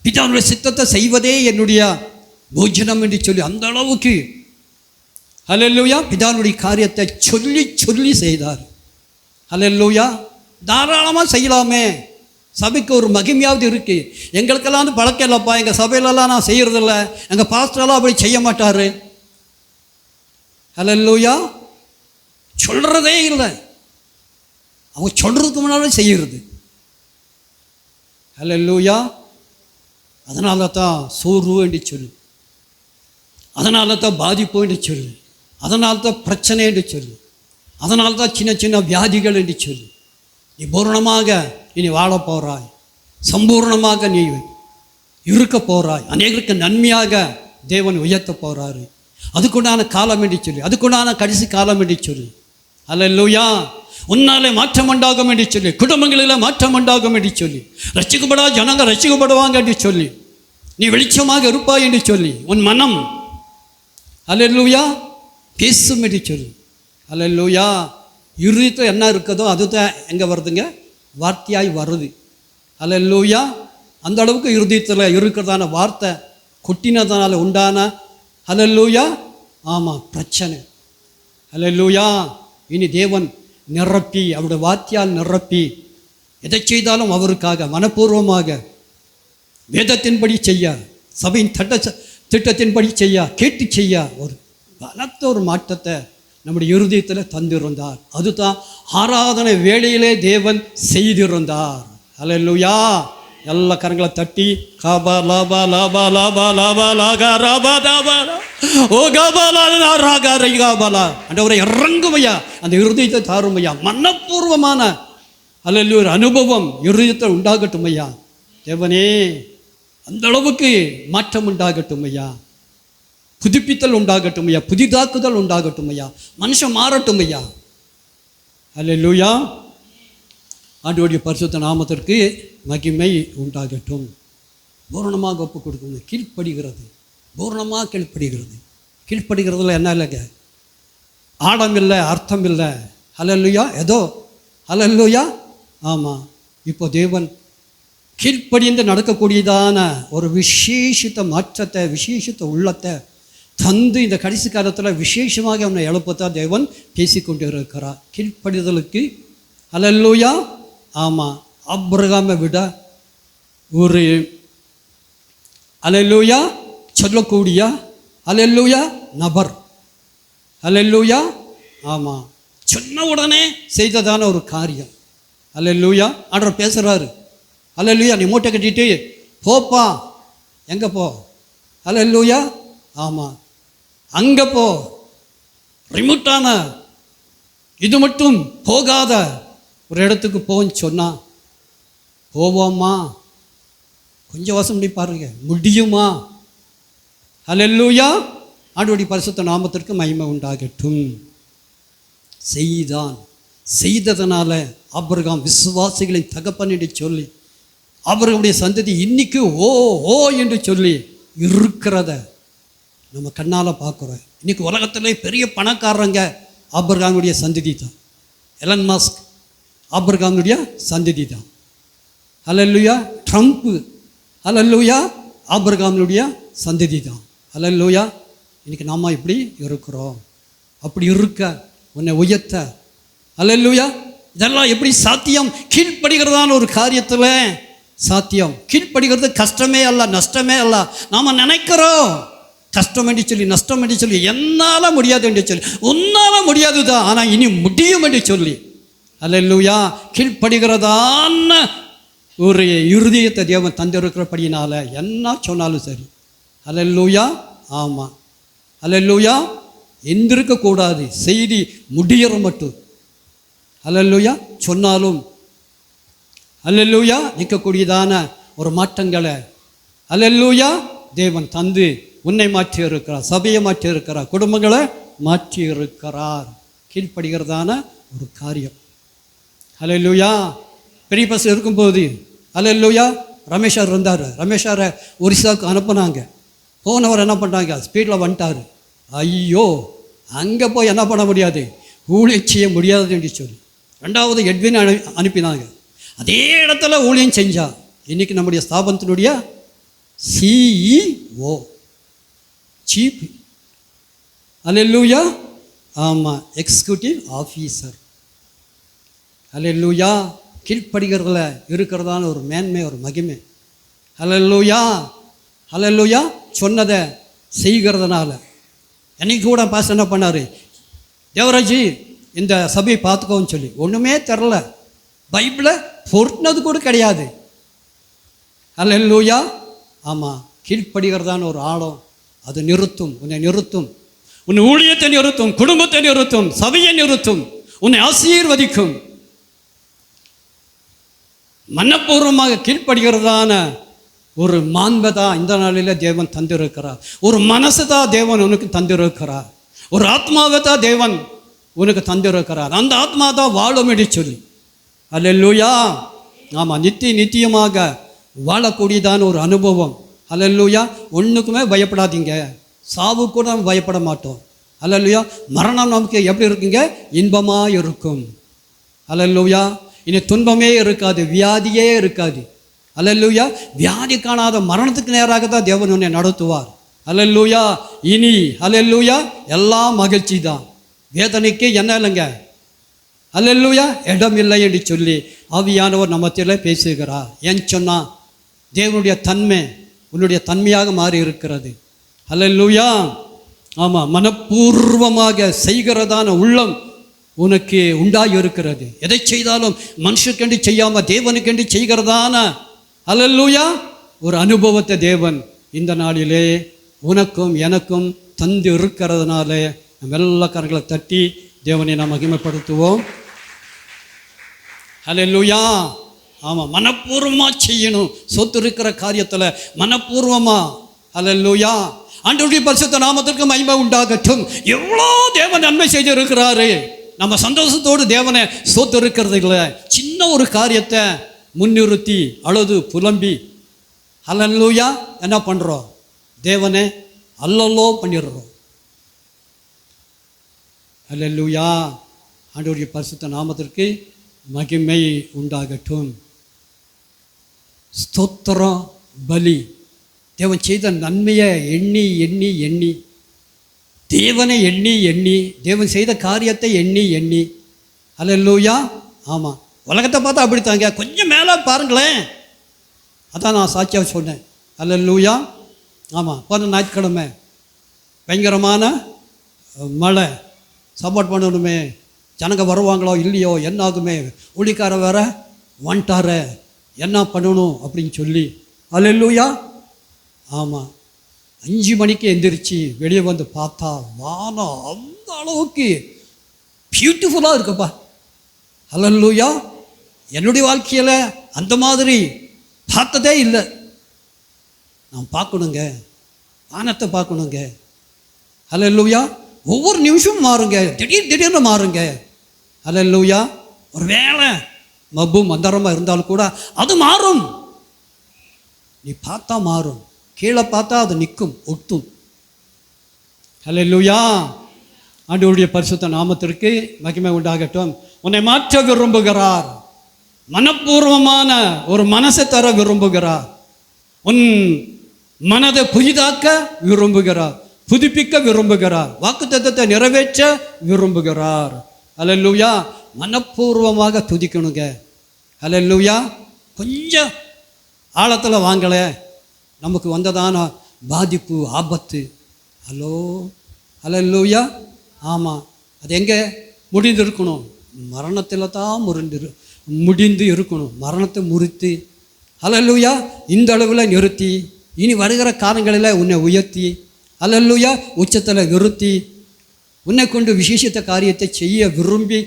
பிதாவுடைய சித்தத்தை செய்வதே என்னுடைய போஜனம் என்று சொல்லி அந்த அளவுக்கு அல்லேலூயா பிதாவுடைய காரியத்தை சொல்லி சொல்லி செய்தார். அல்லேலூயா தாராளமாக செய்யலாமே, சபைக்கு ஒரு மகிமையாவது இருக்குது. எங்களுக்கெல்லாம் வந்து பழக்கம் இல்லைப்பா, எங்கள் சபையிலலாம் நான் செய்கிறதில்ல, எங்கள் பாஸ்டரெல்லாம் அப்படி செய்ய மாட்டார். அல்லேலூயா சொல்கிறதே இல்லை, அவங்க சொல்கிறதுக்கு முன்னாலே செய்கிறது. அல்லேலூயா. அதனால தான் சோர்வு என்று சொல்லு, அதனால தான் பாதிப்பு என்று சொல்லு, அதனால தான் பிரச்சனை என்று சொல்லு, அதனால தான் சின்ன சின்ன வியாதிகள் என்று சொல்லு. நீ பூரணமாக இனி வாழ போகிறாய், சம்பூர்ணமாக நீ இருக்க போகிறாய், அநேகருக்கு நன்மையாக தேவன் உயர்த்த போகிறாரு. அதுக்குண்டான காலம் என்று சொல்லி, அதுக்குண்டான கடைசி காலம் என்று சொல்லி. அல்லேலூயா. உன்னாலே மாற்றம் உண்டாகும் என்று சொல்லி, குடும்பங்களில் மாற்றம் உண்டாகும் என்று சொல்லி, ரட்சிக்கப்படா ஜனங்க ரட்சிக்கப்படுவாங்க என்று சொல்லி, நீ வெளிச்சமாக இருப்பாய் என்று சொல்லி, உன் மனம் அல்லேலூயா பேசும் என்று சொல்லி. அல்லேலூயா. இருதயத்தில் என்ன இருக்குதோ அதுதான் எங்கே வருதுங்க? வார்த்தையாய் வருது. அல்லேலூயா. அந்த அளவுக்கு இருதயத்தில் இருக்கிறதான வார்த்தை கொட்டினதுனால உண்டான அல்லேலூயா ஆமாம் பிரச்சனை. அல்லேலூயா. இனி தேவன் நிரப்பி, அவருடைய வார்த்தையால் நிரப்பி, எதை செய்தாலும் அவருக்காக மனப்பூர்வமாக வேதத்தின்படி செய்ய, சபையின் திட்டத்தின்படி செய்ய, கேட்டு செய்ய ஒரு பலத்த ஒரு மாற்றத்தை நம்முடைய இருதயத்தில் தந்திருந்தார். அதுதான் ஆராதனை வேளையிலே தேவன் செய்திருந்தார். அல்லேலூயா. எல்லா கரங்களை தட்டி காபா லாபா லாபா லாபா லாபா லாகா ராபா தாபா ஓ காபாலா ராகா ரைகாபாலா ஆண்டவரை இறங்குமையா, அந்த இருதயத்தை தாருமையா, மனப்பூர்வமான அல்லேலூயா ஒரு அனுபவம் இருதயத்தில் உண்டாகட்டும் ஐயா. தேவனே அந்த அளவுக்கு மாற்றம் உண்டாகட்டும் ஐயா, புதுப்பித்தல் உண்டாகட்டும் ஐயா, புதிதாக்குதல் உண்டாகட்டும் ஐயா, மனுஷன் மாறட்டும் ஐயா. அல்லேலூயா. ஆண்டவருடைய பரிசுத்த நாமத்திற்கு மகிமை உண்டாகட்டும். பூரணமாக ஒப்பு கொடுக்கணும். கீழ்ப்படுகிறது, பூரணமாக கீழ்ப்படுகிறது. கீழ்ப்படுகிறதுல என்ன இல்லைங்க, ஆடம் இல்லை, அர்த்தம் இல்லை. அல்லேலூயா. ஏதோ அல்லேலூயா. ஆமாம். இப்போ தேவன் கீழ்ப்படிந்து நடக்கக்கூடியதான ஒரு விசேஷித்த மாற்றத்தை, விசேஷித்த உள்ளத்தை தந்து இந்த கடைசி காலத்தில் விசேஷமாக அவனை எழுப்பத்தான் தேவன் பேசிக்கொண்டு இருக்கிறார். கீழ்ப்படிதலுக்கு அல்லேலூயா. ஆமாம். ஆபிரகாமை விட ஒரு அல்லேலூயா சொல்லக்கூடிய அல்லேலூயா நபர். அல்லேலூயா. ஆமாம். சொன்ன உடனே செய்ததான ஒரு காரியம். அல்லேலூயா. ஆண்டவர் பேசுகிறாரு. அல்லேலூயா. நீ மூட்டை கட்டிட்டு போப்பா. எங்கே போ? அல்லேலூயா. ஆமாம். அங்கே போ. ரிமோட்டான இது மட்டும் போகாத ஒரு இடத்துக்கு போன்னு சொன்னால் போவோமா? கொஞ்சம் வசம் பண்ணி பாருங்க, முடியுமா? அல்லேலூயா. ஆண்டவருடைய பரிசுத்த நாமத்திற்கு மகிமை உண்டாகட்டும். செய்தான். செய்ததனால ஆபிரகாம் விசுவாசிகளின் தகப்பன் என்று சொல்லி, ஆபிரகாமுடைய சந்ததி இன்னைக்கு ஓ ஓ என்று சொல்லி இருக்கிறத நம்ம கண்ணால் பார்க்குறோம். இன்னைக்கு உலகத்திலே பெரிய பணக்காரங்க ஆபிரகாமுடைய சந்ததி தான். எலன் மஸ்க் ஆபிரகாமுடைய சந்ததி தான். அல்லேலூயா. ட்ரம்ப்பு அல்லேலூயா ஆபிரகாமுடைய சந்ததி தான். அல்லேலூயா. இன்னைக்கு நாம இப்படி இருக்கிறோம். அப்படி இருக்க உன்னை உயர்த்த அல்லேலூயா இதெல்லாம் எப்படி சாத்தியம்? கீழ்ப்படுகிறதான ஒரு காரியத்தில் சாத்தியம். கீழ்ப்படுகிறது கஷ்டமே அல்ல, நஷ்டமே அல்ல. நாம் நினைக்கிறோம் கஷ்டம் என்று சொல்லி, நஷ்டம் என்று சொல்லி, என்னால் முடியாது என்று சொல்லி, உன்னால் முடியாது தான், ஆனால் இனி முடியும் என்று சொல்லி அல்லேலூயா கீழ்ப்படுகிறதான ஒரு இருதயத்தை தேவன் தந்திருக்கிறபடினால என்ன சொன்னாலும் சரி. அல்லேலூயா. ஆமாம். அல்லேலூயா. எந்திருக்கக்கூடாது. செய்தி முடிகிற மட்டும் அல்லேலூயா சொன்னாலும் அல்லேலூயா நிற்கக்கூடியதான ஒரு மாற்றங்களை அல்லேலூயா தேவன் தந்து உன்னை மாற்றி இருக்கிறார், சபையை மாற்றி இருக்கிறார், குடும்பங்களை மாற்றி இருக்கிறார். கீழ்ப்படுகிறதான ஒரு காரியம். அல்லேலூயா. பெரிய பஸ் இருக்கும்போது அல்லேலூயா ரமேஷார் இருந்தார். ரமேஷாரை ஒரிசாவுக்கு அனுப்புனாங்க. போனவர் என்ன பண்ணாங்க, ஸ்பீடில் வந்துட்டார். ஐயோ, அங்கே போய் என்ன பண்ண முடியாது, ஊழியம் செய்ய முடியாது என்று சொல்லி ரெண்டாவது எட்வின் அனுப்பினாங்க. அதே இடத்துல ஊழியம் செஞ்சா. இன்றைக்கி நம்முடைய ஸ்தாபனத்தினுடைய சிஇஓ, சீஃப் அல்லேலூயா. ஆமாம், எக்ஸிக்யூட்டிவ் ஆஃபீஸர். அல்லேலூயா. கீழ்ப்படுகிறதுல இருக்கிறதான ஒரு மேன்மை, ஒரு மகிமை. அல்லேலூயா. அல்லேலூயா. சொன்னதை செய்கிறதுனால. என்னைக்கு கூட பாஸ் என்ன பண்ணார், தேவராஜி இந்த சபையை பார்த்துக்கோன்னு சொல்லி. ஒன்றுமே தெரில, பைபிளை பொருட்னது கூட கிடையாது. அல்லேலூயா. ஆமாம், கீழ்ப்படுகிறதான ஒரு ஆழம் அது நிறுத்தும், உன்னை நிறுத்தும், உன் ஊழியத்தை நிறுத்தும், குடும்பத்தை நிறுத்தும், சபையை நிறுத்தும், உன்னை ஆசீர்வதிக்கும். மனப்பூர்வமாக கீழ்ப்படுகிறதான ஒரு மாண்பை தான் இந்த நாளில் தேவன் தந்திருக்கிறார். ஒரு மனசு தான் தேவன் உனக்கு தந்திருக்கிறார். ஒரு ஆத்மாவை தான் தேவன் உனக்கு தந்திருக்கிறார். அந்த ஆத்மா தான் வாழும் என்று சொல்லி. அல்லேலூயா. ஆமாம், நித்தியமாக வாழக்கூடியதான ஒரு அனுபவம். அல்லேலூயா. ஒன்றுக்குமே பயப்படாதீங்க, சாவு கூட நம்ம பயப்பட மாட்டோம். அல்லேலூயா. மரணம் நமக்கு எப்படி இருக்குங்க? இன்பமாக இருக்கும். அல்லேலூயா. இனி துன்பமே இருக்காது, வியாதியே இருக்காது. அல்லேலூயா. வியாதி காணாத மரணத்துக்கு நேராக தான் தேவன் உன்னை நடத்துவார். அல்லேலூயா. இனி அல்லேலூயா எல்லாம் மகிழ்ச்சி தான், வேதனைக்கு என்ன இல்லைங்க. அல்லேலூயா. இடம் இல்லை என்று சொல்லி ஆவியானவர் நம்மத்தில் பேசுகிறார். ஏன்னு சொன்னால் தேவனுடைய தன்மை உன்னுடைய தன்மையாக மாறி இருக்கிறது. அல்லேலூயா. ஆமாம், மனப்பூர்வமாக செய்கிறதான உள்ளம் உனக்கு உண்டாகி இருக்கிறது. எதை செய்தாலும் மனுஷனுக்கென்று செய்யாமல் தேவனுக்கென்று செய்கிறதான அல்லேலூயா ஒரு அனுபவத்தை தேவன் இந்த நாளிலே உனக்கும் எனக்கும் தந்து இருக்கிறதுனால நம்ம எல்லா கரங்களை தட்டி தேவனை நாம் மகிமைப்படுத்துவோம். அல்லேலூயா. ஆமாம், மனப்பூர்வமாக செய்யணும். சொத்து இருக்கிற காரியத்தில் மனப்பூர்வமாக. அல்லேலூயா. ஆண்டவருடைய பரிசுத்த நாமத்திற்கு மகிமை உண்டாகட்டும். எவ்வளோ தேவன் நன்மை செய்திருக்கிறாரு. நம்ம சந்தோஷத்தோடு தேவனை சொத்து இருக்கிறது இல்லை, சின்ன ஒரு காரியத்தை முன்னிறுத்தி அழுது புலம்பி அல்லேலூயா என்ன பண்ணுறோம்? தேவனை அல்லல்லோ பண்ணிடுறோம். அல்லேலூயா. ஆண்டவருடைய பரிசுத்த நாமத்திற்கு மகிமை உண்டாகட்டும். ஸ்தோத்திரம், பலி. தேவன் செய்த நன்மையை எண்ணி எண்ணி எண்ணி, தேவனை எண்ணி எண்ணி, தேவன் செய்த காரியத்தை எண்ணி எண்ணி. அல்லேலூயா. ஆமாம், உலகத்தை பார்த்தா அப்படித்தாங்க, கொஞ்சம் மேலே பாருங்களேன். அதான் நான் சாட்சியாக சொன்னேன். அல்லேலூயா. ஆமாம், போன ஞாயிற்றுக்கிழமை பயங்கரமான மழை. சப்போர்ட் பண்ணணுமே, ஜனங்க வருவாங்களோ இல்லையோ, என்ன ஆகுமே, ஊழிக்கார வேற வந்துட்டார, என்ன பண்ணணும் அப்படின்னு சொல்லி. அல்லேலூயா. ஆமாம், 5 மணிக்கு எந்திரிச்சு வெளியே வந்து பார்த்தா வானம் அந்த அளவுக்கு பியூட்டிஃபுல்லாக இருக்குப்பா. அல்லேலூயா. என்னுடைய வாழ்க்கையில் அந்த மாதிரி பார்த்ததே இல்லை. நான் பார்க்கணுங்க, வானத்தை பார்க்கணுங்க. அல்லேலூயா. ஒவ்வொரு நிமிஷமும் மாறுங்க, திடீர்னு மாறுங்க. அல்லேலூயா. ஒரு வேளை மப்பு மந்தரமாக இருந்தாலும் கூட அது மாறும். நீ பார்த்தா மாறும், கீழே பார்த்தா அது நிற்கும், ஒட்டும். அல்லேலூயா. ஆண்டவருடைய பரிசுத்த நாமத்திற்கு மகிமை உண்டாகட்டும். உன்னை மாற்ற விரும்புகிறார். மனப்பூர்வமான ஒரு மனசை தர விரும்புகிறார். உன் மனதை புதிதாக்க விரும்புகிறார், புதுப்பிக்க விரும்புகிறார், வாக்குத்தத்தத்தை நிறைவேற்ற விரும்புகிறார். அல்லேலூயா. மனப்பூர்வமாக துதிக்கணுங்க. அல்லேலூயா. கொஞ்சம் ஆழத்தில் வாங்கலை, நமக்கு வந்ததான பாதிப்பு, ஆபத்து. ஹலோ. அல்லேலூயா. ஆமாம், அது எங்கே முடிந்து இருக்கணும்? மரணத்தில் தான் முடிந்து இருக்கணும். மரணத்தை முறித்து அல்லேலூயா இந்த அளவில் நிறுத்தி, இனி வருகிற காலங்களில் உன்னை உயர்த்தி அல்லேலூயா உச்சத்தில் நிறுத்தி, உன்னை கொண்டு விசேஷத்த காரியத்தை செய்ய விரும்பி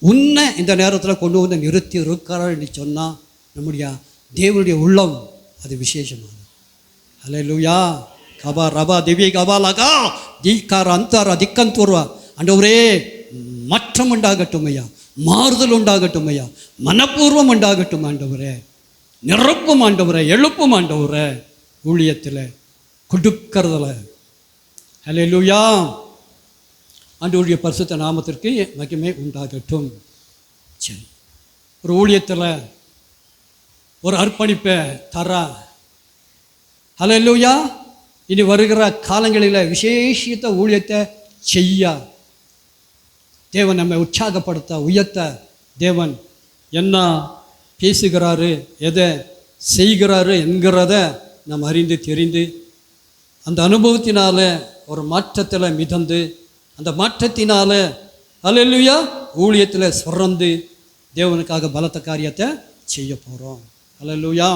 உன்னை இந்த நேரத்தில் கொண்டு வந்து நிறுத்தி இருக்கிறார் என்று சொன்னால் நம்முடைய தேவனுடைய உள்ளம் அது விசேஷமானது. அல்லேலூயா. கபா ரபா திவி கபா லகா தீக்கார அந்தார திக்கந்தூர்வா. ஆண்டவரே, மாற்றம் உண்டாகட்டும் ஐயா, மாறுதல் உண்டாகட்டும் ஐயா, மனப்பூர்வம் உண்டாகட்டும் ஆண்டவரே, நிரப்பும் ஆண்டவரே, எழுப்பும் ஆண்டவரே, ஊழியத்தில் கொடுக்கறதில்ல. அல்லேலூயா. ஆண்டவருடைய பரிசுத்த நாமத்திற்கு மகிமை உண்டாகட்டும். சரி, ஒரு ஊழியத்தில் ஒரு அர்ப்பணிப்பை தர. அல்லேலூயா. இனி வருகிற காலங்களில் விசேஷித்த ஊழியத்தை செய்ய தேவன் நம்மை உற்சாகப்படுத்த, உயர்த்த தேவன் என்ன பேசுகிறாரு, எதை செய்கிறாரு என்கிறத நாம் அறிந்து தெரிந்து அந்த அனுபவத்தினால ஒரு மாற்றத்தில் மிதந்து அந்த மாற்றத்தினால அல்லேலூயா ஊழியத்தில் சிறந்து தேவனுக்காக பலத்த காரியத்தை செய்ய போகிறோம். அல்லேலூயா.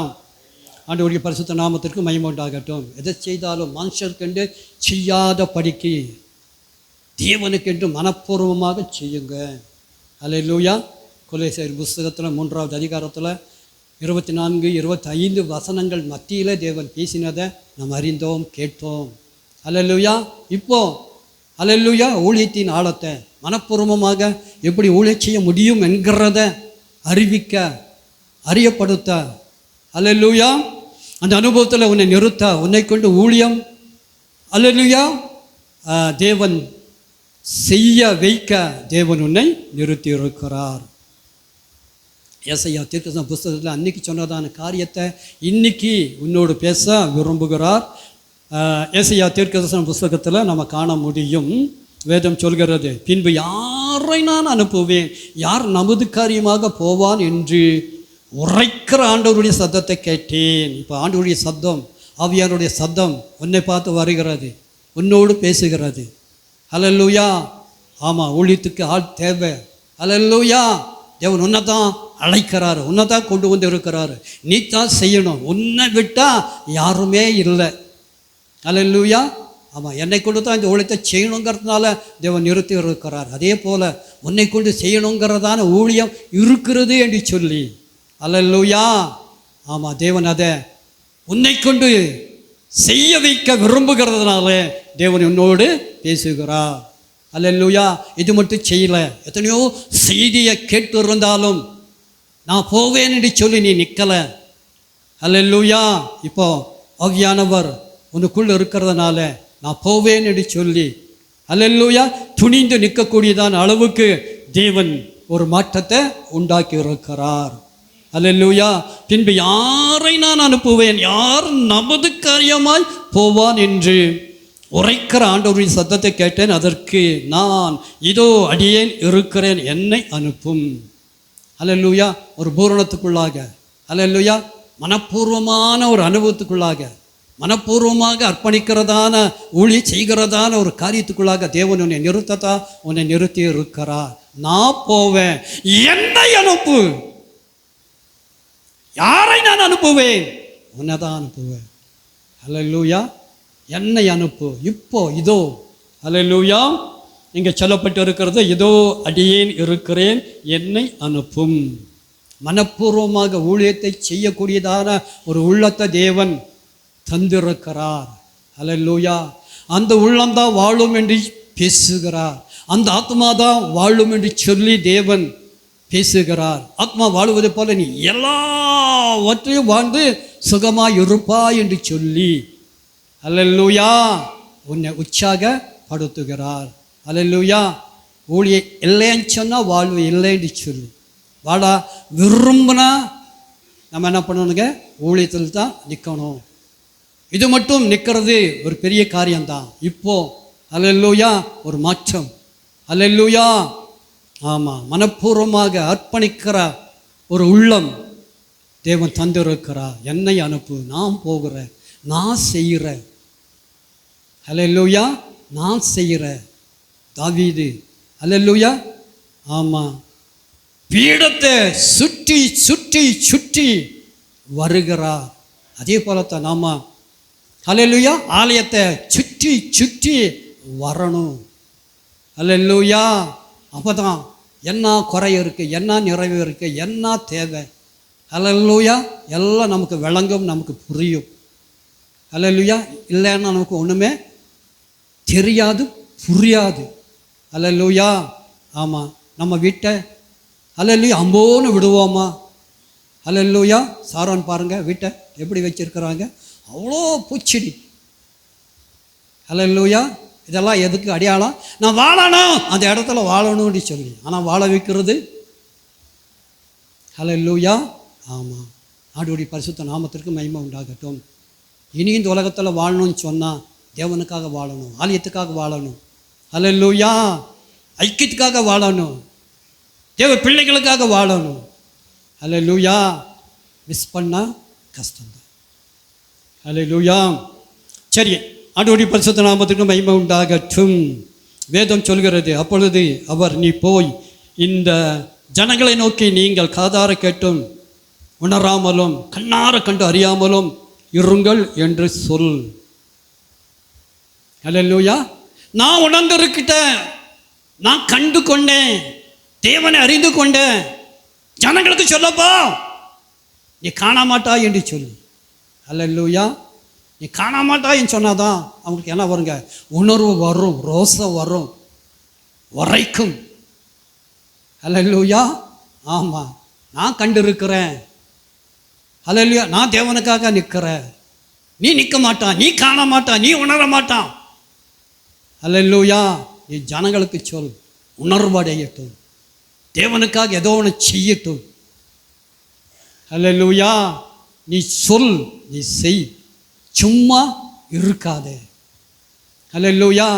ஆண்டவருடைய பரிசுத்த நாமத்திற்கு மகிமை உண்டாகட்டும். எதை செய்தாலும் மனுஷருக்கென்று செய்யாத படிக்கு தேவனுக்கென்று மனப்பூர்வமாக செய்யுங்க. அல்லேலூயா. கொலோசியர் புஸ்தகத்தில் 3வது அதிகாரத்தில் 24, 25 வசனங்கள் மத்தியில் தேவன் பேசினதை நாம் அறிந்தோம், கேட்டோம். அல்லேலூயா. இப்போ அல்லேலூயா ஊழியத்தின் ஆழத்தை மனப்பூர்வமாக எப்படி ஊழியம் செய்ய முடியும் என்கிறத அறிவிக்க, அறியப்படுத்த, அல்லேலூயா அந்த அனுபவத்தில் உன்னை நிறுத்த, உன்னை கொண்டு ஊழியம் அல்லேலூயா தேவன் செய்ய வைக்க தேவன் உன்னை நிறுத்தி இருக்கிறார். ஏசாயா தீர்க்கதரிசன புஸ்தகத்தில் அன்னைக்கு சொன்னதான காரியத்தை இன்னைக்கு உன்னோடு பேச விரும்புகிறார். ஏசாயா தீர்க்கதரிசன புஸ்தகத்தில் நம்ம காண முடியும். வேதம் சொல்கிறது, பின்பு யாரை நான் அனுப்புவேன், யார் நமது காரியமாக போவான் என்று உரைக்கிற ஆண்டவருடைய சத்தத்தை கேட்டேன். இப்போ ஆண்டவருடைய சத்தம், ஆவியானுடைய சத்தம் உன்னை பார்த்து வருகிறது, உன்னோடு பேசுகிறது. அல்லேலூயா. ஆமாம், ஊழியத்துக்கு ஆள் தேவை. அல்லேலூயா. தேவன் உன்னை தான் அழைக்கிறாரு, உன்னை தான் கொண்டு வந்து இருக்கிறாரு. நீ தான் செய்யணும். உன்னை விட்டால் யாருமே இல்லை. அல்லேலூயா. ஆமாம், என்னை கொண்டு தான் இந்த ஊழியத்தை செய்யணுங்கிறதுனால தேவன் நிறுத்தி இருக்கிறார். அதே போல் உன்னை கொண்டு செய்யணுங்கிறதான ஊழியம் இருக்கிறது என்று சொல்லி, அல்லேலூயா. ஆமாம், தேவன் அதை உன்னை கொண்டு செய்ய வைக்க விரும்புகிறதுனால தேவன் உன்னோடு பேசுகிறார். அல்லேலூயா. இது மட்டும் செய்யலை, எத்தனையோ செய்தியை கேட்டு இருந்தாலும் நான் போவேன் என்று சொல்லி நீ நிற்கலை. அல்லேலூயா. இப்போ ஆவியானவர் உனக்குள்ள இருக்கிறதுனால நான் போவேன் என்று சொல்லி, அல்லேலூயா, துணிந்து நிற்கக்கூடியதான அளவுக்கு தேவன் ஒரு மாற்றத்தை உண்டாக்கி இருக்கிறார். அல்லேலூயா. பின்பு யாரை நான் அனுப்புவேன், யார் நமது காரியமாய் போவான் என்று உரைக்கிற ஆண்டவரின் சத்தத்தை கேட்டேன். அதற்கு நான், இதோ அடியேன் இருக்கிறேன், என்னை அனுப்பும். அல்லேலூயா. ஒரு பூரணத்துக்குள்ளாக, அல்லேலூயா, மனப்பூர்வமான ஒரு அனுபவத்துக்குள்ளாக, மனப்பூர்வமாக அர்ப்பணிக்கிறதான ஊழிய செய்கிறதான ஒரு காரியத்துக்குள்ளாக தேவன் உன்னை நிறுத்தத்தா உன்னை நிறுத்தி இருக்கிறார். நான் போவேன், என்னை அனுப்பு. யாரை நான் அனுப்புவேன்? உன்னை தான் அனுப்புவேன். அல்லேலூயா. என்னை அனுப்பு. இப்போ இதோ, அல்லேலூயா, இங்கே சொல்லப்பட்டு இருக்கிறது, இதோ அடியேன் இருக்கிறேன், என்னை அனுப்பும். மனப்பூர்வமாக ஊழியத்தை செய்யக்கூடியதான ஒரு உள்ளத்தை தேவன் தந்திருக்கிறார். அல்லேலூயா. அந்த உள்ளம்தான் வாழும் என்று பேசுகிறார். அந்த ஆத்மா தான் வாழும் என்று சொல்லி தேவன் பேசுகிறார். ஆத்மா வாழுவதை போல நீ எல்லாவற்றையும் வாழ்ந்து சுகமாய் இருப்பாய் என்று சொல்லி, அல்லேலூயா, உன்னை உற்சாகப்படுத்துகிறார். அல்லேலூயா. ஊழிய இல்லைன்னு சொன்னால் வாழ்வு இல்லைன்னு சொல்லி, வாடா விரும்பினா நம்ம என்ன பண்ணணுங்க, ஊழியத்தில் தான் நிற்கணும். இது மட்டும் நிற்கிறது ஒரு பெரிய காரியம்தான். இப்போ அல்லேலூயா ஒரு மாற்றம். அல்லேலூயா. ஆமாம், மனப்பூர்வமாக அர்ப்பணிக்கிற ஒரு உள்ளம் தேவன் தந்திருக்கிறார். என்னை அனுப்பு, நான் போகிறேன், நான் செய்கிறேன். அல்லேலூயா. நான் செய்கிறேன். தாவீது அல்லேலூயா, ஆமாம், பீடத்தை சுற்றி சுற்றி சுற்றி வருகிறார். அதே போலத்தான் நாம அல்லேலூயா ஆலயத்தை சுற்றி சுற்றி வரணும். அல்லேலூயா. அப்போ தான் என்ன குறை இருக்குது, என்ன நிறைவு இருக்குது, என்ன தேவை, அல்லேலூயா, எல்லாம் நமக்கு விளங்கும், நமக்கு புரியும். அல்லேலூயா. இல்லைன்னா நமக்கு ஒன்றுமே தெரியாது, புரியாது. அல்லேலூயா. ஆமாம், நம்ம வீட்டை அல்லேலூயா அம்போன்னு விடுவோமா? அல்லேலூயா. சாரான் பாருங்கள், வீட்டை எப்படி வச்சுருக்கிறாங்க, அவ்வளோ பூச்செடி. அல்லேலூயா. இதெல்லாம் எதுக்கு அடையாளம்? நான் வாழணும், அந்த இடத்துல வாழணும்னு சொல்லி. ஆனால் வாழ வைக்கிறது அல்லேலூயா. ஆமாம், ஆண்டவருடைய பரிசுத்த நாமத்திற்கு மகிமை உண்டாகட்டும். இனி இந்த உலகத்தில் வாழணும்னு சொன்னால் தேவனுக்காக வாழணும், ஆலயத்துக்காக வாழணும். அல்லேலூயா. ஐக்கியத்துக்காக வாழணும், தேவ பிள்ளைகளுக்காக வாழணும். அல்லேலூயா. மிஸ் பண்ணால் கஷ்டம்தான். அல்லேலூயா. சரி, ஆண்டவருடைய பரிசுத்த நாமத்திற்கு மகிமை உண்டாகட்டும். வேதம் சொல்கிறது, அப்பொழுது அவர், நீ போய் இந்த ஜனங்களை நோக்கி நீங்கள் காதார கேட்டும் உணராமலும் கண்ணார கண்டு அறியாமலும் இருங்கள் என்று சொல். அல்லேலூயா. நான் உணர்ந்திருக்கிட்டேன், நான் கண்டு கொண்டேன், தேவனை அறிந்து கொண்டேன். ஜனங்களுக்கு சொல்லப்பா, நீ காணாமாட்டா என்று சொல்லு. அல்லேலூயா. நீ காணாமாட்டான்னு சொன்னாதான் அவங்களுக்கு என்ன வருங்க? உணர்வு வரும், ரோசம் வரும், உரைக்கும். அல்லேலூயா. ஆமாம், நான் கண்டு இருக்கிறேன். அல்லேலூயா. நான் தேவனுக்காக நிற்கிறேன். நீ நிற்க மாட்டான், நீ காண மாட்டான், நீ உணர மாட்டான். அல்லேலூயா. நீ ஜனங்களுக்கு சொல், உணர்வடையட்டும், தேவனுக்காக ஏதோ ஒன்று செய்யட்டும். அல்லேலூயா. நீ சொல், நீ செய், சும்மா இருக்காதே. அல்லேலூயா.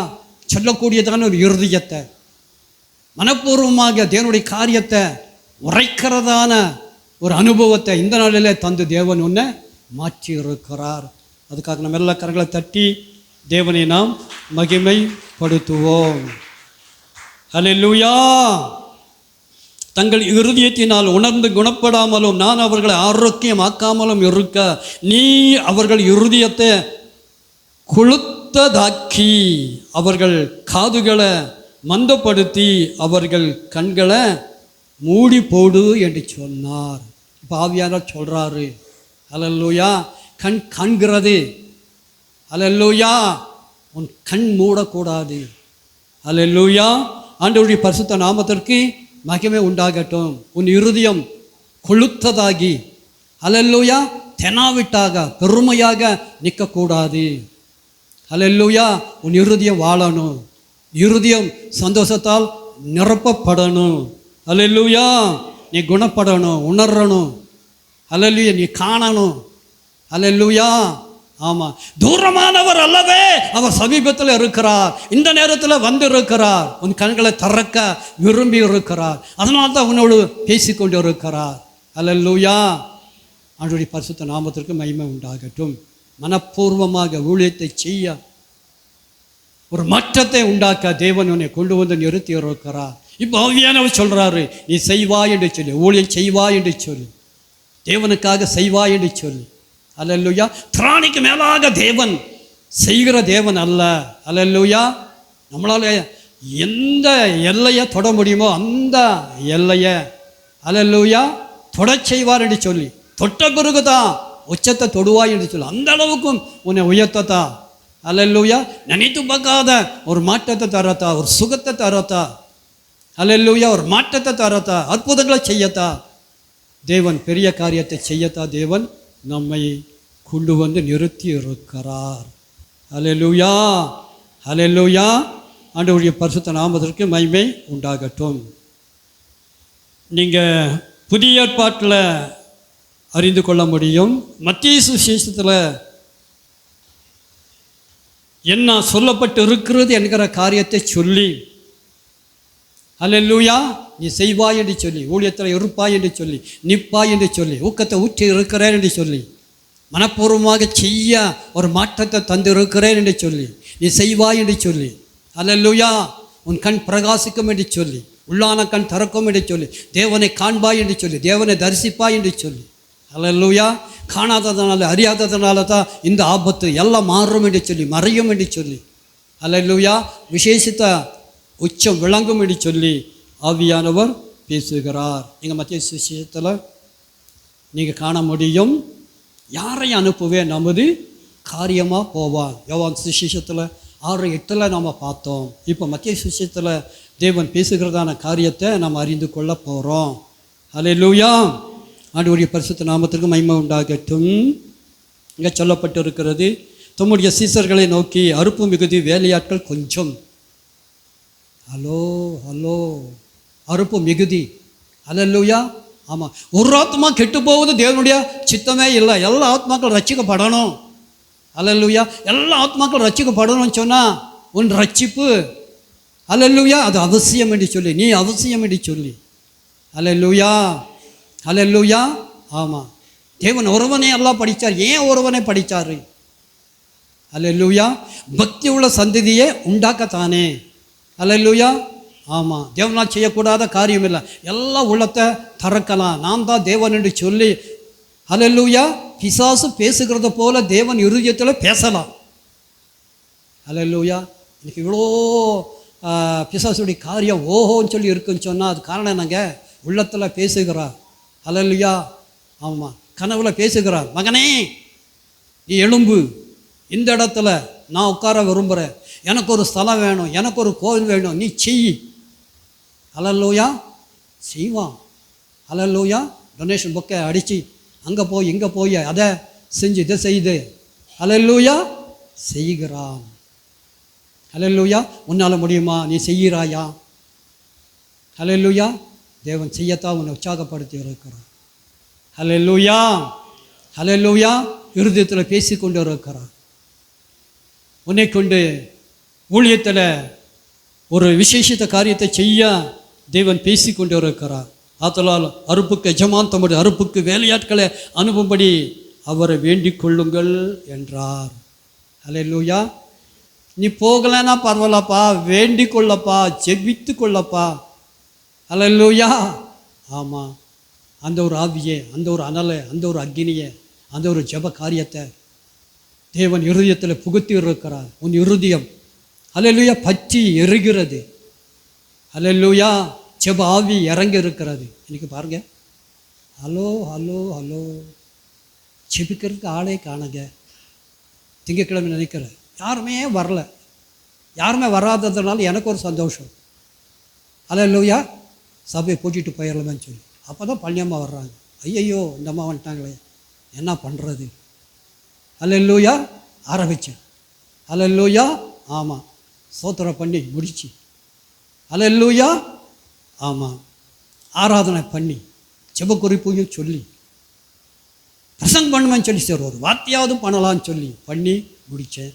சொல்லக்கூடியதான ஒரு இருதயத்தை, மனப்பூர்வமாக தேவனுடைய காரியத்தை உரைக்கிறதான ஒரு அனுபவத்தை இந்த நாளிலே தந்து தேவன் ஒன்றை மாற்றி இருக்கிறார். அதுக்காக நம்ம எல்லா கரங்களை தட்டி தேவனை நாம் மகிமைப்படுத்துவோம். அல்லேலூயா. தங்கள் இருதயத்தினால் உணர்ந்து குணப்படாமலும் நான் அவர்களை ஆரோக்கியமாக்காமலும் இருக்க நீ அவர்கள் இருதயத்தை கொளுத்ததாக்கி அவர்கள் காதுகளை மந்தப்படுத்தி அவர்கள் கண்களை மூடி போடு என்று சொன்னார். இப்போ ஆவியானவர் சொல்கிறாரு. அல்லேலூயா. கண் காண்கிறது. அல்லேலூயா. உன் கண் மூடக்கூடாது. அல்லேலூயா. ஆண்டவருடைய பரிசுத்த நாமத்திற்கு மகிமை உண்டாகட்டும். உன் இருதயம் கொளுத்ததாகி அல்லேலூயா தெனாவிட்டாக பெருமையாக நிற்கக்கூடாது. அல்லேலூயா. உன் இருதயம் வாழணும், இருதயம் சந்தோஷத்தால் நிரப்பப்படணும். அல்லேலூயா. நீ குணப்படணும், உணரணும். அல்லேலூயா. நீ காணணும். அல்லேலூயா. ஆமாம், தூரமானவர் அல்லவே, அவர் சமீபத்தில் இருக்கிறார், இந்த நேரத்தில் வந்து இருக்கிறார். உன் கண்களை திறக்க விரும்பி இருக்கிறார். அதனால தான் உன்னோடு பேசிக்கொண்டு இருக்கிறார். அல்லேலூயா. அவருடைய பரிசுத்த நாமத்திற்கு மகிமை உண்டாகட்டும். மனப்பூர்வமாக ஊழியத்தை செய்ய ஒரு மாற்றத்தை உண்டாக்க தேவன் உன்னை கொண்டு வந்து நிறுத்தி இருக்கிறார். இப்போ ஆவியானவர் சொல்கிறாரு, நீ செய்வாய் என்று சொல்லி, ஊழியம் செய்வாய் என்று சொல்லி, தேவனுக்காக செய்வாய் என்று சொல்லி. அல்லேலூயா. திராணிக்கு மேலாக தேவன் செய்கிற தேவன் அல்ல. அல்லேலூயா. நம்மளால் எந்த எல்லையை தொட முடியுமோ அந்த எல்லையை அல்லேலூயா தொட செய்வார் என்று சொல்லி, தொட்ட பிறகுதான் உச்சத்தை தொடுவாய் என்று சொல்லி, அந்த அளவுக்கும் உன்னை உயர்த்தத்தா. அல்லேலூயா. நினைத்து பார்க்காத ஒரு மாற்றத்தை தரத்தா, ஒரு சுகத்தை தரத்தா. அல்லேலூயா. ஒரு மாற்றத்தை தரத்தா, அற்புதங்களை செய்யத்தா, தேவன் பெரிய காரியத்தை செய்யத்தா தேவன் நம்மை கொண்டு வந்து நிறுத்தி இருக்கிறார். அல்லேலூயா. அல்லேலூயா. ஆண்டவருடைய பரிசுத்த நாமத்திற்கு மகிமை உண்டாகட்டும். நீங்கள் புதிய ஏற்பாட்டில் அறிந்து கொள்ள முடியும். மத்திய சுவிசேஷத்தில் என்ன சொல்லப்பட்டு இருக்கிறது என்கிற காரியத்தை சொல்லி, அல்லேலூயா, நீ செய்வாய் என்று சொல்லி, ஊழியத்தில் இருப்பாய் என்று சொல்லி, நிற்பாய் என்று சொல்லி, ஊக்கத்தை ஊற்றி இருக்கிறேன் என்று சொல்லி, மனப்பூர்வமாக செய்ய ஒரு மாற்றத்தை தந்து இருக்கிறேன் என்று சொல்லி, நீ செய்வாய் என்று சொல்லி, அல்லேலூயா, உன் கண் பிரகாசிக்கும் என்று சொல்லி, உள்ளான கண் திறக்கும் என்று சொல்லி, தேவனை காண்பாய் என்று சொல்லி, தேவனை தரிசிப்பாய் என்று சொல்லி. அல்லேலூயா. காணாததுனால அறியாததுனால தான் இந்த ஆபத்து எல்லாம் மாறும் என்று சொல்லி, மறையும் என்று சொல்லி. அல்லேலூயா. விசேஷித்த உச்சம் விளங்கும் என்று சொல்லி ஆவியானவர் பேசுகிறார். நீங்கள் மத்திய சுவிசேஷத்தில் நீங்கள் காண முடியும். யாரை அனுப்புவேன், நமது காரியமாக போவான். யோவான் சுவிசேஷத்தில் 6:8 நாம் பார்த்தோம். இப்போ மத்திய சுவிசேஷத்தில் தேவன் பேசுகிறதான காரியத்தை நாம் அறிந்து கொள்ள போகிறோம். அல்லேலூயா. ஆண்டவருடைய பரிசுத்த நாமத்திற்கு மகிமை உண்டாகட்டும். இங்கே சொல்லப்பட்டு இருக்கிறது, தம்முடைய சீசர்களை நோக்கி அறுப்பு மிகுதி, வேலையாட்கள் கொஞ்சம். ஹலோ ஹலோ, அறுப்பு மிகுதி. அல்லேலூயா. ஆமாம், ஒரு ஆத்மா கெட்டு போவது தேவனுடைய சித்தமே இல்லை. எல்லா ஆத்மாக்கள் ரட்சிக்கப்படணும். அல்லேலூயா. எல்லா ஆத்மாக்கள் ரட்சிக்கப்படணும்னு சொன்னால் உன் ரட்சிப்பு அல்லேலூயா அது அவசியம் என்று சொல்லி, நீ அவசியம் என்று சொல்லி. அல்லேலூயா. அல்லேலூயா. ஆமாம், தேவன் ஒருவனே எல்லாம் படித்தார். ஏன் ஒருவனை படித்தார்? அல்லேலூயா. பக்தி உள்ள சந்ததியை உண்டாக்கத்தானே. அல்லேலூயா. ஆமாம், தேவனால் செய்யக்கூடாத காரியம் இல்லை. எல்லாம் உள்ளத்தை திறக்கலாம். நான் தான் தேவன் என்று சொல்லி அல்லேலூயா. பிசாசு பேசுகிறத போல தேவன் இருதயத்தில் பேசலாம். அல்லேலூயா. இன்னைக்கு இவ்வளோ பிசாசுடைய காரியம் ஓஹோன்னு சொல்லி இருக்குன்னு சொன்னால் அது காரணம் என்னங்க? உள்ளத்தில் பேசுகிறார். அல்லேலூயா. ஆமாம், கனவுல பேசுகிறார். மகனே நீ எழும்பு, இந்த இடத்துல நான் உட்கார விரும்புகிறேன், எனக்கு ஒரு ஸ்தலம் வேணும், எனக்கு ஒரு கோவில் வேணும், நீ செய். அல்லேலூயா. செய்வான். அல்லேலூயா. டொனேஷன் புக்கை அடித்து அங்கே போய் இங்கே போய் அதை செஞ்சு இதை செய்து அல்லேலூயா செய்கிறான். அல்லேலூயா. உன்னால் முடியுமா? நீ செய்கிறாயா? அல்லேலூயா. தேவன் செய்யத்தான் உன்னை உற்சாகப்படுத்தி இருக்கிறான். அல்லேலூயா. அல்லேலூயா. இருதயத்தில் பேசி கொண்டு இருக்கிறான். உன்னை கொண்டு ஊழியத்தில் ஒரு விசேஷித்த காரியத்தை செய்ய தேவன் பேசி கொண்டு இருக்கிறார். ஆதலால் அறுப்புக்கு எஜமான் தம்முடைய அறுப்புக்கு வேலையாட்களை அனுப்பும்படி அவரை வேண்டிக் கொள்ளுங்கள் என்றார். அல்லேலூயா. நீ போகலைன்னா பரவாயில்லப்பா, வேண்டிக் கொள்ளப்பா, ஜெபித்து கொள்ளப்பா. அல்லேலூயா. ஆமாம், அந்த ஒரு ஆவியை, அந்த ஒரு அனலை, அந்த ஒரு அக்னியை, அந்த ஒரு ஜெப காரியத்தை தேவன் இருதயத்தில் புகுத்தி இருக்கிறார். உன் இருதயம் அல்லேலூயா பற்றி எரிகிறது. அல்லேலூயா. ஜெப ஆவி இறங்கி இருக்கிறது. இன்னைக்கு பாருங்க, ஹலோ ஹலோ ஹலோ, ஜெபிக்கிறதுக்கு ஆளே காணுங்க. திங்கட்கிழமை நினைக்கிறேன் யாருமே வரல. யாருமே வராததுனால எனக்கு ஒரு சந்தோஷம். அல்லேலூயா. சபையை பூட்டிட்டு போயிடலாமேன்னு சொல்லி அப்போ தான் பள்ளியம்மா வர்றாங்க. ஐயையோ இந்த அம்மா வந்துட்டாங்களே, என்ன பண்ணுறது? அல்லேலூயா. ஆரம்பித்தேன். அல்லேலூயா. ஆமாம், ஸ்தோத்திரம் பண்ணி முடிச்சு அல்லேலூயா. ஆமாம், ஆராதனை பண்ணி ஜெப குறிப்பையும் சொல்லி பிரசங்கம் பண்ணுவேன்னு சொல்லி சரி ஒரு வார்த்தையாவது பண்ணலான்னு சொல்லி பண்ணி முடித்தேன்.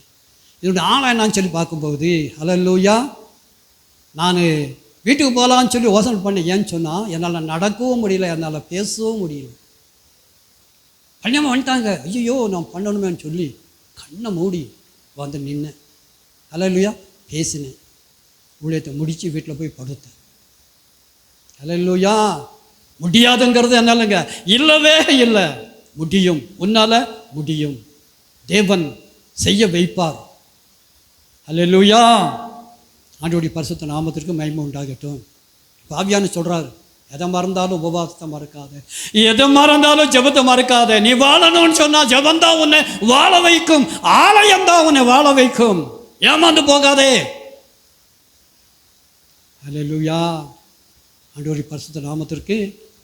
இதோட ஆளை என்னான்னு சொல்லி பார்க்கும்போது அல்லேலூயா, நான் வீட்டுக்கு போகலான்னு சொல்லி யோசனை பண்ணேன். ஏன்னு சொன்னால் என்னால் நடக்கவும் முடியல, என்னால் பேசவும் முடியல. கல்யாணம் வந்துட்டாங்க. ஐயோ நான் பண்ணணுமேன்னு சொல்லி கண்ணை மூடி வந்து நின்னேன். அல்லேலூயா. பேசினேன். ஊழியத்தை முடித்து வீட்டில் போய் படுத்தேன். அல்லேலூயா. முடியாதுங்கிறது என்னாலங்க இல்லவே இல்லை. முடியும், உன்னால் முடியும். தேவன் செய்ய வைப்பார். அல்லேலூயா. ஆண்டவருடைய பரிசுத்த நாமத்திற்கு மகிமை உண்டாகட்டும். ஆவியானவர் சொல்கிறாரு, எதை மறந்தாலும் உபவாசத்தை மறக்காத, எதை மறந்தாலும் ஜெபத்தை மறக்காத. நீ வாழணும்னு சொன்னால் ஜெபந்தான் உன்னை வாழ வைக்கும், ஆலயம்தான் உன்னை வாழ வைக்கும். ஏமாந்து போகாதே. அல்லேலூயா. ஆண்டவருடைய பரிசுத்த நாமத்திற்கு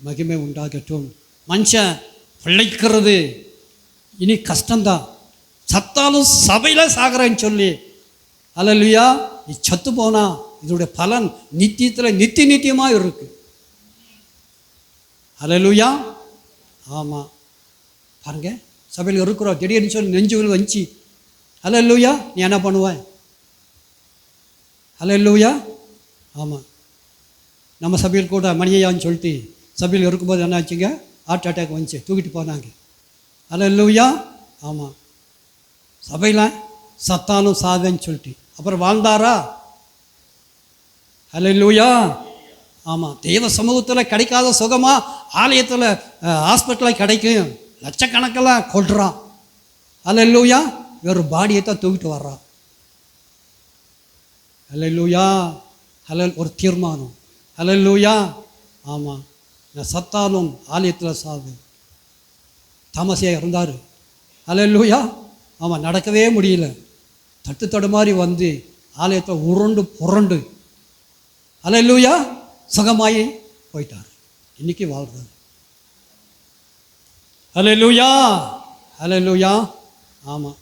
மகிமை உண்டாகட்டும். மனுஷன் பிழைக்கிறது இனி கஷ்டம்தான். சத்தாலும் சபையில் சாகிறேன்னு சொல்லி அல்லேலூயா. நீ சத்து போனா இதோடைய பலன் நித்தியத்தில் நித்தியமாக இருக்கு. அல்லேலூயா. ஆமாம், பாருங்க, சபையில் இருக்கிறோம், திடீர்னு சொல்லி நெஞ்சுகள் வஞ்சி அல்லேலூயா. நீ என்ன பண்ணுவேன்? அல்லேலூயா. ஆமாம், நம்ம சபையில் கூட மணியான்னு சொல்லிட்டு சபையில் இருக்கும்போது என்ன ஆச்சுங்க, ஹார்ட் அட்டாக் வந்துச்சு, தூக்கிட்டு போனாங்க. அல்லேலூயா. ஆமாம், சபையில் சத்தாலும் சாவேன்னு சொல்லிட்டு அப்புறம் வாழ்ந்தாரா? அல்லேலூயா. ஆமாம், தெய்வ சமூகத்தில் கிடைக்காத சுகமாக ஆலயத்தில் ஹாஸ்பிட்டலில் கிடைக்கும். லட்சக்கணக்கில் கொள்றான். அல்லேலூயா. வேறு பாடியை தான் தூக்கிட்டு வர்றான். அல்லேலூயா. ஒரு தீர்மானம். அல்லேலூயா. ஆமாம், நான் சத்தாலும் ஆலயத்தில் சாவு. தாமசியாக இருந்தார். அல்லேலூயா. ஆமாம், நடக்கவே முடியல. தட்டு தடுமாறி வந்து ஆலயத்தை உருண்டு புரண்டு அல்லேலூயா சுகமாயி போயிட்டார். இன்னைக்கு வாழ்றார். அல்லேலூயா. அல்லேலூயா. ஆமாம்,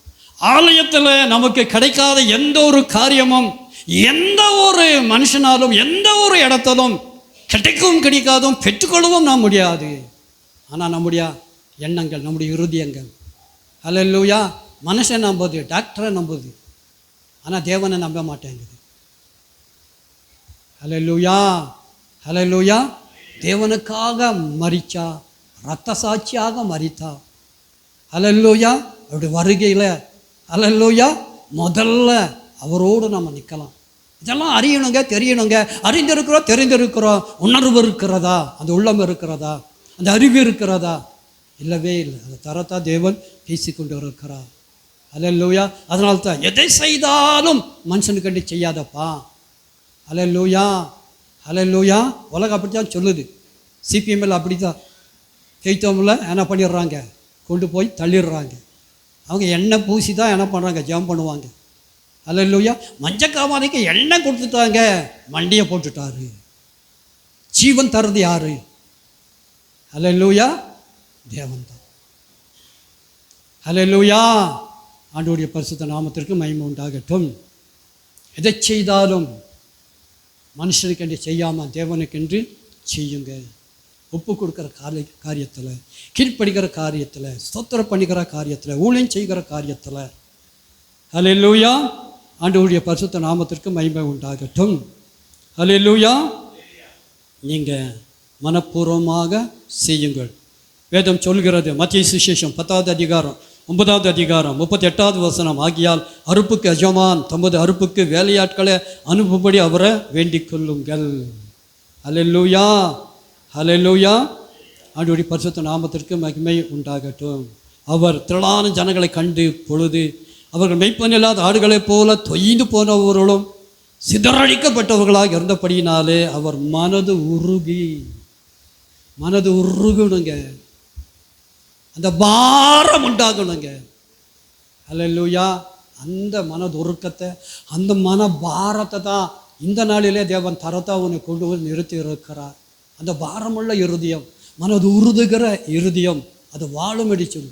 ஆலயத்தில் நமக்கு கிடைக்காத எந்த ஒரு காரியமும் எந்த ஒரு மனுஷனாலும் எந்த ஒரு இடத்திலும் கிடைக்கவும் கிடைக்காதும் பெற்றுக்கொள்ளவும் நாம் முடியாது. ஆனால் நம்முடைய எண்ணங்கள், நம்முடைய இருதயங்கள் அல்லேலூயா. மனுஷன் நம்புது, டாக்டரை நம்புது, ஆனால் தேவனை நம்ப மாட்டேங்குது. அல்லேலூயா. அல்லேலூயா. தேவனுக்காக மரிச்சா, இரத்த சாட்சியாக மரித்தா. அல்லேலூயா. அவருடைய வருகையில் அல்லேலூயா முதல்ல அவரோடு நம்ம நிற்கலாம். இதெல்லாம் அறியணுங்க, தெரியணுங்க. அறிந்திருக்கிறோம், தெரிந்திருக்கிறோம். உணர்வு இருக்கிறதா? அந்த உள்ளம் இருக்கிறதா? அந்த அறிவு இருக்கிறதா? இல்லவே இல்லை. அதை தரத்தான் தேவன் பேசிக்கொண்டு இருக்கிறார். அல்லேலூயா. அதனால தான் எதை செய்தாலும் மனுஷனுக்கண்டி செய்யாதப்பா. அல்லேலூயா, அல்லேலூயா. உலகம் அப்படி தான் சொல்லுது. சிபிஎம்எல் அப்படி தான். ஜெயித்தவங்கள என்ன பண்ணிடுறாங்க, கொண்டு போய் தள்ளிடுறாங்க. அவங்க எண்ணெய் பூசி தான் என்ன பண்ணுறாங்க, ஜெபம் பண்ணுவாங்க. அல்லேலூயா. மஞ்சக்காமாதிக்கு எண்ணெய் கொடுத்துட்டாங்க, மண்டியை போட்டுட்டாரு. ஜீவன் தருது யாரு? அல்லேலூயா, தேவன் தான். அல்லேலூயா. ஆண்டவருடைய பரிசுத்த நாமத்திற்கு மகிமை உண்டாகட்டும். எதை செய்தாலும் மனுஷனுக்கென்று செய்யாமல் தேவனுக்கென்று செய்யுங்க. ஒப்பு கொடுக்குற காரியத்தில், கீழ்ப்படுகிற காரியத்தில், ஸ்தோத்திரம் பண்ணுகிற காரியத்தில், ஊழியம் செய்கிற காரியத்தில். அல்லேலூயா. ஆண்டவருடைய பரிசுத்த நாமத்திற்கு மகிமை உண்டாகட்டும். அல்லேலூயா. நீங்கள் மனப்பூர்வமாக செய்யுங்கள். வேதம் சொல்கிறது, மத்திய சுவிசேஷம் 10வது அதிகாரம் 9வது அதிகாரம் 38வது வசனம், ஆகியால் அறுப்புக்கு எஜமான் தமது அறுப்புக்கு வேலையாட்களை அனுப்பும்படி அவரை வேண்டிக் கொள்ளுங்கள். அல்லேலூயா, அல்லேலூயா. ஆண்டவருடைய பரிசுத்த நாமத்திற்கு மகிமை உண்டாகட்டும். அவர் திரளான ஜனங்களை கண்டு பொழுது அவர்கள் மெய்ப்பன் இல்லாத ஆடுகளைப் போல தொய்ந்து போனவர்களும் சிதறடிக்கப்பட்டவர்களாக இருந்தபடியினாலே அவர் மனது உருகணுங்க. அந்த பாரம் உண்டாகணுங்க. அல்லேலூயா. அந்த மனது உருக்கத்தை, அந்த மன பாரத்தை தான் இந்த நாளிலே தேவன் தரத்தா உன்னை கொண்டு வந்து நிறுத்தி இருக்கிறார். அந்த பாரமுள்ள இருதயம், மனது உருதுகிற இருதயம், அது வாழும் சொல்லி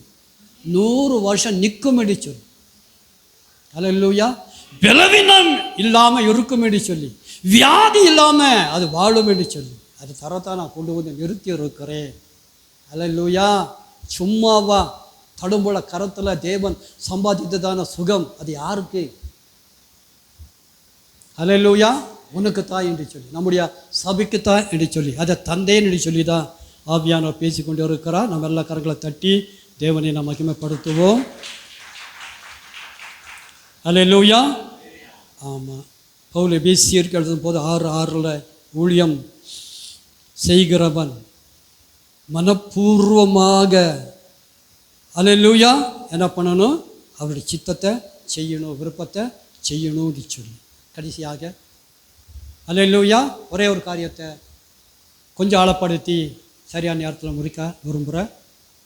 100 வருஷம் நிற்கும் சொல்லி. அல்லேலூயா. பலவீனம் இல்லாமல் இருக்கும் சொல்லி, வியாதி இல்லாமல் அது வாழும் சொல்லி, அது தரத்தான் நான் கொண்டு வந்து நிறுத்தி இருக்கிறேன். அல்லேலூயா. சும்மாவா தடும்புல கரத்தில் தேவன் சம்பாதித்ததான சுகம் அது யாருக்கு? அல்லேலூயா. உனக்கு தான் என்று சொல்லி, நம்முடைய சபைக்கு தான் என்று சொல்லி, அதை தந்தேன் என்று சொல்லி தான் ஆவியானவர் பேசி கொண்டு இருக்கிறார். நம்ம எல்லா கரங்களை தட்டி தேவனை நாம் மகிமைப்படுத்துவோம். அல்லேலூயா. ஆமாம். பவுல் எபேசியருக்கு எழுதும் போது 6:6 ஊழியம் செய்கிறவன் மனப்பூர்வமாக அல்லேலூயா என்ன பண்ணணும்? அவருடைய சித்தத்தை செய்யணும், விருப்பத்தை செய்யணும்னு சொல்லி. கடைசியாக அல்லேலூயா ஒரே ஒரு காரியத்தை கொஞ்சம் ஆழப்படுத்தி சரியான நேரத்தில் முடிக்க விரும்புகிறேன்.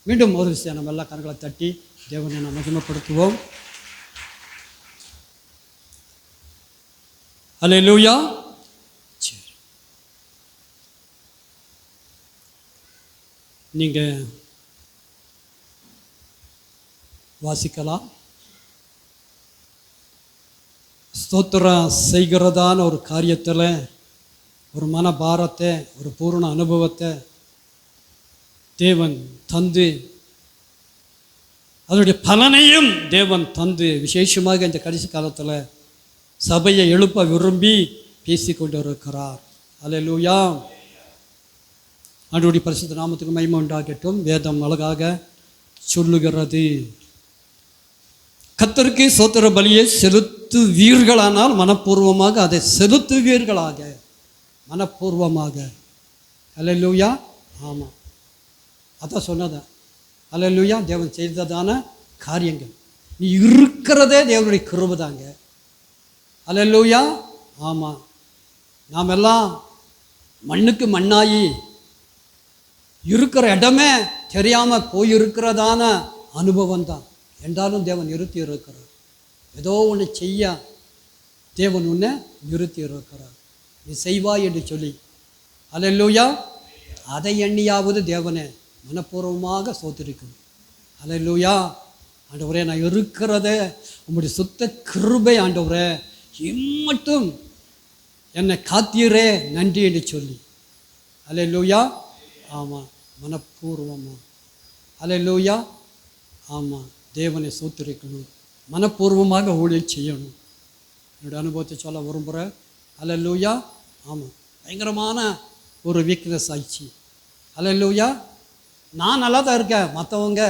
மீண்டும் ஒரு விஷயம், நம்ம எல்லா கரங்களை தட்டி தேவனை நாம் மகிமைப்படுத்துவோம். அல்லேலூயா. சரி, நீங்கள் வாசிக்கலாம். ஸ்தோத்திரம் செய்கிறதான ஒரு காரியத்தில் ஒரு மனபாரத்தை, ஒரு பூர்ண அனுபவத்தை தேவன் தந்து, அதனுடைய பலனையும் தேவன் தந்து, விசேஷமாக இந்த கடைசி காலத்தில் சபையை எழுப்ப விரும்பி பேசி கொண்டு இருக்கிறார். அல்லேலூயா. ஆண்டவருடைய பரிசுத்த நாமத்துக்கு மகிமை உண்டாகட்டும். வேதம் அழகாக சொல்லுகிறது, கர்த்தருக்கு ஸ்தோத்திர பலியை செலுத்துவீர்களானால் மனப்பூர்வமாக அதை செலுத்துவீர்களாக, மனப்பூர்வமாக. அல்லேலூயா. ஆமாம், அதான் சொன்னதான். அல்லேலூயா. தேவன் செய்ததான காரியங்கள், நீ இருக்கிறதே தேவனுடைய கிருபை தாங்க. அல்லேலூயா. ஆமாம், நாம் எல்லாம் மண்ணுக்கு மண்ணாகி இருக்கிற இடமே தெரியாமல் போயிருக்கிறதான அனுபவம் தான். என்றாலும் தேவன் நிறுத்தி இருக்கிறார். ஏதோ ஒன்று செய்ய தேவன் உன்னை நிறுத்தி இருக்கிறார். நீ செய்வாய் என்று சொல்லி. அல்லேலூயா. அதை எண்ணியாவது தேவனை மனப்பூர்வமாக சோத்திருக்கணும். அல்லேலூயா. ஆண்டவரே, நான் இருக்கிறதே உங்களுடைய சுத்த கிருபை ஆண்டவரே, இம்மட்டும் என்னை காத்தீரே, நன்றி என்று சொல்லி. அல்லேலூயா. ஆமாம், மனப்பூர்வமாக. அல்லேலூயா. ஆமாம், தேவனை சோத்திருக்கணும், மனப்பூர்வமாக ஊழியம் செய்யணும். என்னுடைய அனுபவத்தை சொல்ல விரும்புகிறேன். அல்லேலூயா. ஆமாம், பயங்கரமான ஒரு வீக்னஸ் ஆயிடுச்சு. அல்லேலூயா. நான் நல்லா தான் இருக்கேன், மற்றவங்க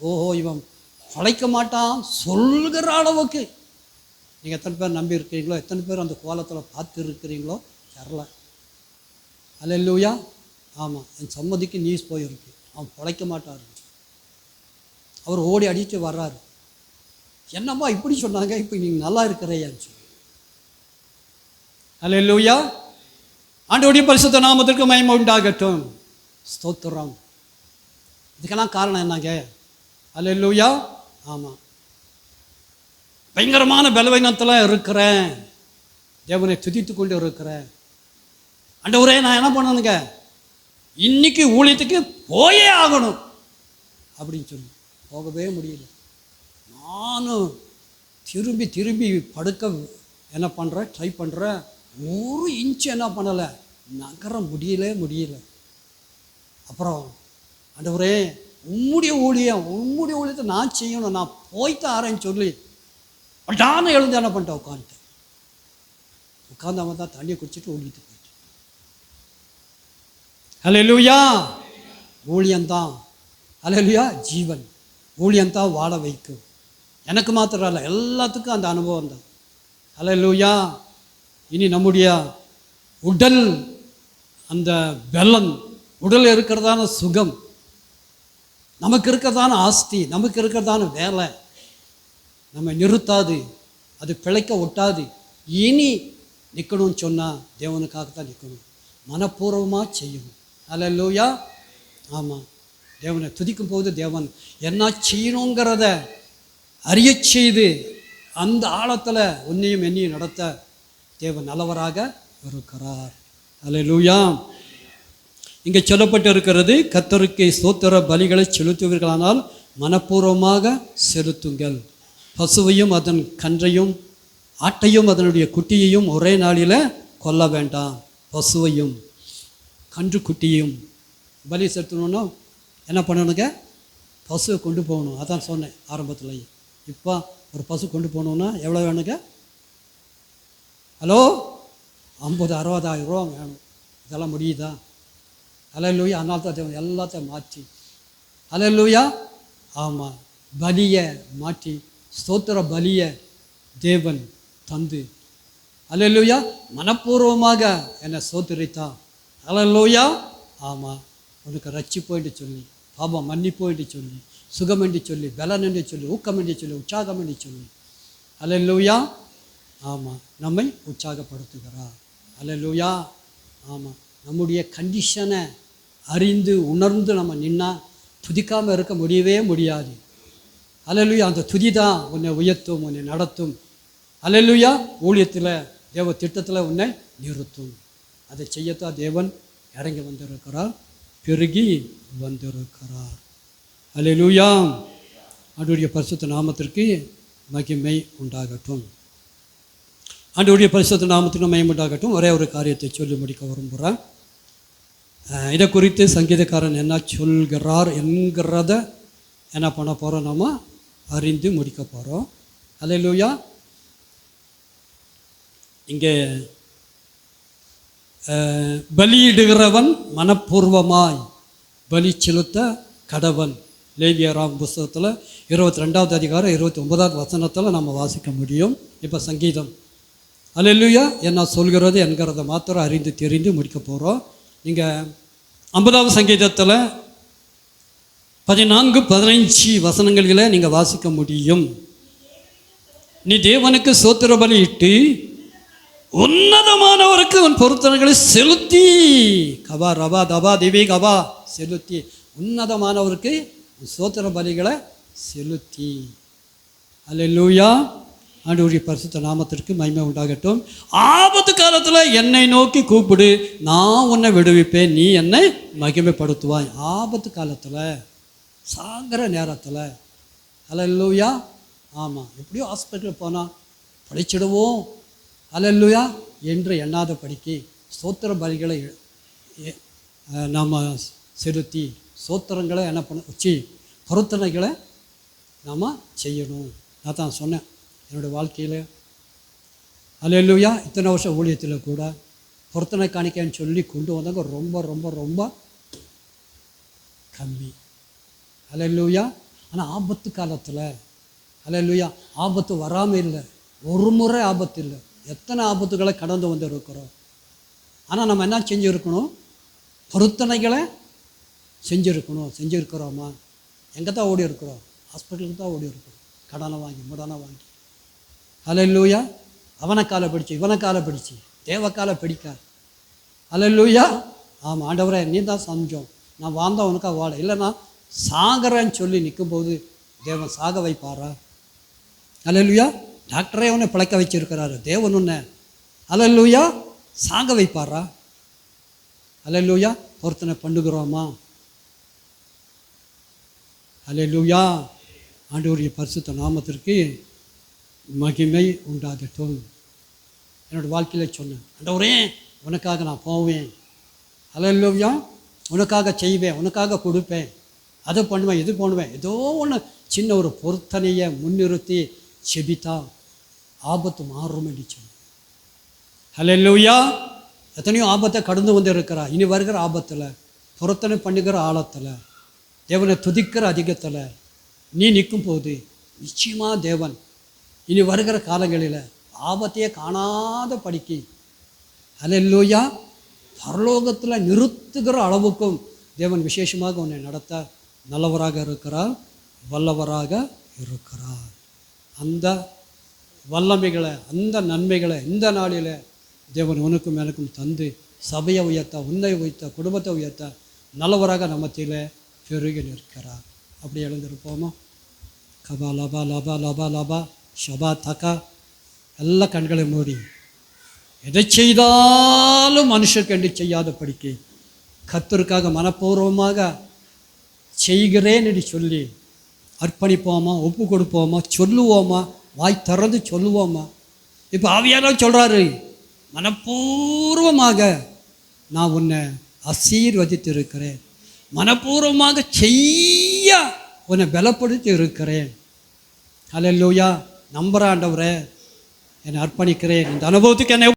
ஓஹோ இவன் உழைக்க மாட்டான் சொல்கிற அளவுக்கு நீங்கள் எத்தனை பேர் நம்பி இருக்கிறீங்களோ, எத்தனை பேர் அந்த கோலத்தில் பார்த்து இருக்கிறீங்களோ தெரில. அல்லேலூயா. ஆமாம், என் சம்மதிக்கு நியூஸ் போயிருக்கு. அவன் பிழைக்க மாட்டார். அவர் ஓடி அடித்து வர்றாரு. என்னம்மா இப்படி சொன்னாங்க, இப்போ நீங்கள் நல்லா இருக்கிறேன்னு சொல்லி. அல்லேலூயா. ஆண்டவருடைய பரிசுத்த நாமத்திற்கு மகிமை உண்டாகட்டும். ஸ்தோத்திரம். இதுக்கெல்லாம் காரணம் என்னங்க? அல்லேலூயா. ஆமாம், பயங்கரமான பலவீனத்தில் இருக்கிறேன், தேவனை துதித்து கொண்டு இருக்கிறேன். ஆண்டவரே நான் என்ன பண்ணணுங்க, இன்னைக்கு ஊழியத்துக்கு போயே ஆகணும் அப்படின்னு சொல்லி போகவே முடியல. நானும் திரும்பி திரும்பி படுக்க என்ன பண்ணுறேன், ட்ரை பண்ணுறேன். ஒரு இன்ச்சு என்ன பண்ணலை, நகர முடியல. அப்புறம் ஆண்டவரே உம்முடைய ஊழியத்தை நான் செய்யணும், நான் போய்த்து ஆறேன்னு சொல்லி பட்டான எழுந்து என்ன பண்ணிட்டேன், உட்காந்தாம தான் தண்ணியை குடிச்சிட்டு ஓடிட்டு போயிட்டு. அல்லேலூயா. ஊழியந்தான் அல்லேலூயா ஜீவன். ஊழியந்தான் வாழ வைக்கும். எனக்கு மாத்திரம் இல்லை, எல்லாத்துக்கும் அந்த அனுபவம் தான். அல்லேலூயா. இனி நம்முடைய உடல், அந்த பலன், உடல் இருக்கிறதான சுகம், நமக்கு இருக்கிறதான ஆஸ்தி, நமக்கு இருக்கிறதான வேலை நம்ம நிறுத்தாது, அது பிழைக்க ஒட்டாது. இனி நிற்கணும்னு சொன்னால் தேவனுக்காகத்தான் நிற்கணும், மனப்பூர்வமாக செய்யணும். அல்லேலூயா. ஆமாம், தேவனை துதிக்கும் போது தேவன் என்ன செய்யணுங்கிறத அறிய செய்து அந்த ஆழத்தில் உன்னையும் என்னையும் நடத்த தேவன் நல்லவராக இருக்கிறார். அல்லேலூயா. இங்கே சொல்லப்பட்டு இருக்கிறது, கர்த்தருக்கு ஸ்தோத்திர பலிகளை செலுத்துவீர்களானால் மனப்பூர்வமாக செலுத்துங்கள். பசுவையும் அதன் கன்றையும் ஆட்டையும் அதனுடைய குட்டியையும் ஒரே நாளில் கொல்ல வேண்டாம். பசுவையும் கன்று குட்டியும் பலி செலுத்தணுன்னா என்ன பண்ணணுங்க, பசுவை கொண்டு போகணும். அதான் சொன்னேன் ஆரம்பத்தில். இப்போ ஒரு பசு கொண்டு போகணுன்னா எவ்வளோ வேணுங்க? ஹலோ, 50,000-60,000 ரூபா வேணும். இதெல்லாம் முடியுதா? அல்லேலூயா. அதனால தான் எல்லாத்தையும் மாற்றி, அல்லேலூயா. ஆமாம், பலியை மாற்றி ஸ்தோத்திர பலியை தேவன் தந்து, அல்லேலூயா, மனப்பூர்வமாக என்னை ஸ்தோத்திரித்தான். அல்லேலூயா. ஆமாம், உனக்கு ரட்சிப்பு என்று சொல்லி, பாபம் மன்னிப்பு என்று சொல்லி, சுகம் என்று சொல்லி, பலன் என்று சொல்லி, ஊக்கம் என்று சொல்லி, உற்சாகம் என்று சொல்லி, அல்லேலூயா. ஆமாம், நம்மை உற்சாகப்படுத்துகிறார். அல்லேலூயா. ஆமாம், நம்முடைய கண்டிஷனை அறிந்து உணர்ந்து நம்ம நின்னா துதிக்காமல் இருக்க முடியவே முடியாது. அல்லேலூயா. அந்த துதி தான் உன்னை உயர்த்தும், உன்னை நடத்தும். அல்லேலூயா. ஊழியத்தில் தேவ திட்டத்தில் உன்னை நிறுத்தும். அதை செய்யத்தான் தேவன் இறங்கி வந்திருக்கிறார், பெருகி வந்திருக்கிறார். அல்லேலூயா. ஆண்டவருடைய பரிசுத்த நாமத்திற்கு மகிமை உண்டாகட்டும். ஆண்டவருடைய பரிசுத்த நாமத்திற்கு மகிமை உண்டாகட்டும். ஒரே ஒரு காரியத்தை சொல்லி முடிக்க விரும்புகிறேன். இதை குறித்து சங்கீதக்காரன் என்ன சொல்கிறார் என்கிறத என்ன பண்ண போகிறோம், நம்ம அறிந்து முடிக்க போகிறோம். அல்லேலூயா. இங்கே பலியிடுகிறவன் மனப்பூர்வமாய் பலி செலுத்த கடவன். லேவியராம் புஸ்தகத்தில் 22வது அதிகாரம் 29வது வசனத்தில் நம்ம வாசிக்க முடியும். இப்போ சங்கீதம் அல்லேலூயா என்ன சொல்கிறது என்கிறத மாத்திரம் அறிந்து தெரிந்து முடிக்க போகிறோம். நீங்கள் 50வது சங்கீதத்தில் 14-15 வசனங்களில் நீங்கள் வாசிக்க முடியும். நீ தேவனுக்கு ஸ்தோத்திர பலி இட்டு உன்னதமானவருக்கு உன் பொருத்தனைகளை செலுத்தி, கபா ரபா தபா திவி கபா செலுத்தி, உன்னதமானவருக்கு ஸ்தோத்திர பலிகளை செலுத்தி. அல்லேலூயா. ஆண்டவருடைய பரிசுத்த நாமத்திற்கு மகிமை உண்டாகட்டும். ஆபத்து காலத்தில் என்னை நோக்கி கூப்பிடு, நான் உன்னை விடுவிப்பேன், நீ என்னை மகிமைப்படுத்துவாய். ஆபத்து காலத்தில், சாகிற நேரத்தில். அல்லேலூயா. ஆமாம், எப்படியோ ஹாஸ்பிட்டலுக்கு போனால் படிச்சிடுவோம், அல்லேலூயா என்று எண்ணாத படிக்கு ஸ்தோத்திர பலிகளை நாம் செலுத்தி, ஸ்தோத்திரங்களை என்ன பண்ண வச்சு பொருத்தனைகளை நாம் செய்யணும். நான் தான் சொன்னேன் என்னுடைய வாழ்க்கையில். அல்லேலூயா. இத்தனை வருஷம் ஊழியத்தில் கூட பொருத்தனை காணிக்கைன்னு சொல்லி கொண்டு வந்தாங்க ரொம்ப ரொம்ப ரொம்ப கம்மி. அல்லேலூயா. ஆனால் ஆபத்து காலத்தில், அல்லேலூயா, ஆபத்து வராமல் இல்லை, ஒரு முறை ஆபத்து இல்லை, எத்தனை ஆபத்துகளை கடந்து வந்து இருக்கிறோம். ஆனால் நம்ம என்ன செஞ்சுருக்கணும்? பொருத்தனைகளை செஞ்சுருக்கிறோமா? எங்கே தான் ஓடி இருக்கிறோம்? ஹாஸ்பிட்டலுக்கு தான் ஓடி இருக்கிறோம், கடனை வாங்கி முடனை வாங்கி. ஹல்லேலூயா. அவனை காலை பிடிச்சி இவனை காலை பிடிச்சி தேவ காலை பிடிக்காது. ஹல்லேலூயா. ஆமாம் ஆண்டவரே, நீ தான் சமைச்சோம், நான் வாழ்ந்தா உனக்காக வாழ, இல்லைன்னா சாகரன்னு சொல்லி நிற்கும்போது தேவன் சாக வைப்பாரா? ஹல்லேலூயா. டாக்டரே உன்னை பிழைக்க வச்சிருக்கிறாரு, தேவன் உன்னை ஹல்லேலூயா சாக வைப்பாரா? ஹல்லேலூயா. பொருத்தனை பண்ணுகிறோமா? ஹல்லேலூயா. ஆண்டவருடைய பரிசுத்த நாமத்திற்கு மகிமை உண்டாகட்டும். என்னோடய வாழ்க்கையில் சொன்னேன், ஆண்டவரே உனக்காக நான் போவேன், ஹல்லேலூயா, உனக்காக செய்வேன், உனக்காக கொடுப்பேன், அதை பண்ணுவேன், இது பண்ணுவேன். ஏதோ ஒன்று சின்ன ஒரு பொருத்தனையை முன்னிறுத்தி செபித்தா ஆபத்து மாறும் என்று சொன்னேன். ஹல்லேலூயா. எத்தனையோ ஆபத்தை கடந்து வந்து இருக்கிறா. இனி வருகிற ஆபத்தில், பொருத்தனை பண்ணுகிற ஆழத்தில், தேவனை துதிக்கிற அதிகத்தில் நீ நிற்கும் போது நிச்சயமாக தேவன் இனி வருகிற காலங்களில் ஆபத்தையே காணாத படிக்கு ஹல்லேலூயா பரலோகத்தில் நிறுத்துகிற அளவுக்கும் தேவன் விசேஷமாக உன்னை நடத்த நல்லவராக இருக்கிறார், வல்லவராக இருக்கிறார். அந்த வல்லமைகளை, அந்த நன்மைகளை இந்த நாளில் தேவன் உனக்கும் எனக்கும் தந்து சபையை உயர்த்த, உன்னை உயர்த்த, குடும்பத்தை உயர்த்த நல்லவராக நம்மத்தில பெருகி நிற்கிறார். அப்படி எழுந்திருப்போமா? கபா லபா லபா லபா லபா ஷபா தகா. எல்லா கண்களை மூடி எதை செய்தாலும் மனுஷர்கண்டு செய்யாத படிக்க கர்த்தருக்காக மனப்பூர்வமாக செய்கிறேன் என்று சொல்லி அர்ப்பணிப்போமா, ஒப்பு கொடுப்போமா, சொல்லுவோமா, வாய் திறந்து சொல்லுவோமா? இப்போ ஆவியானவர் சொல்கிறாரு, மனப்பூர்வமாக நான் உன்னை ஆசீர்வதித்து இருக்கிறேன், மனப்பூர்வமாக செய்ய உன்னை பலப்படுத்தி இருக்கிறேன். ஹல்லேலூயா. நம்புற ஆண்டவரே, என்னை அர்ப்பணிக்கிறேன், இந்த அனுபவத்துக்கு என்னை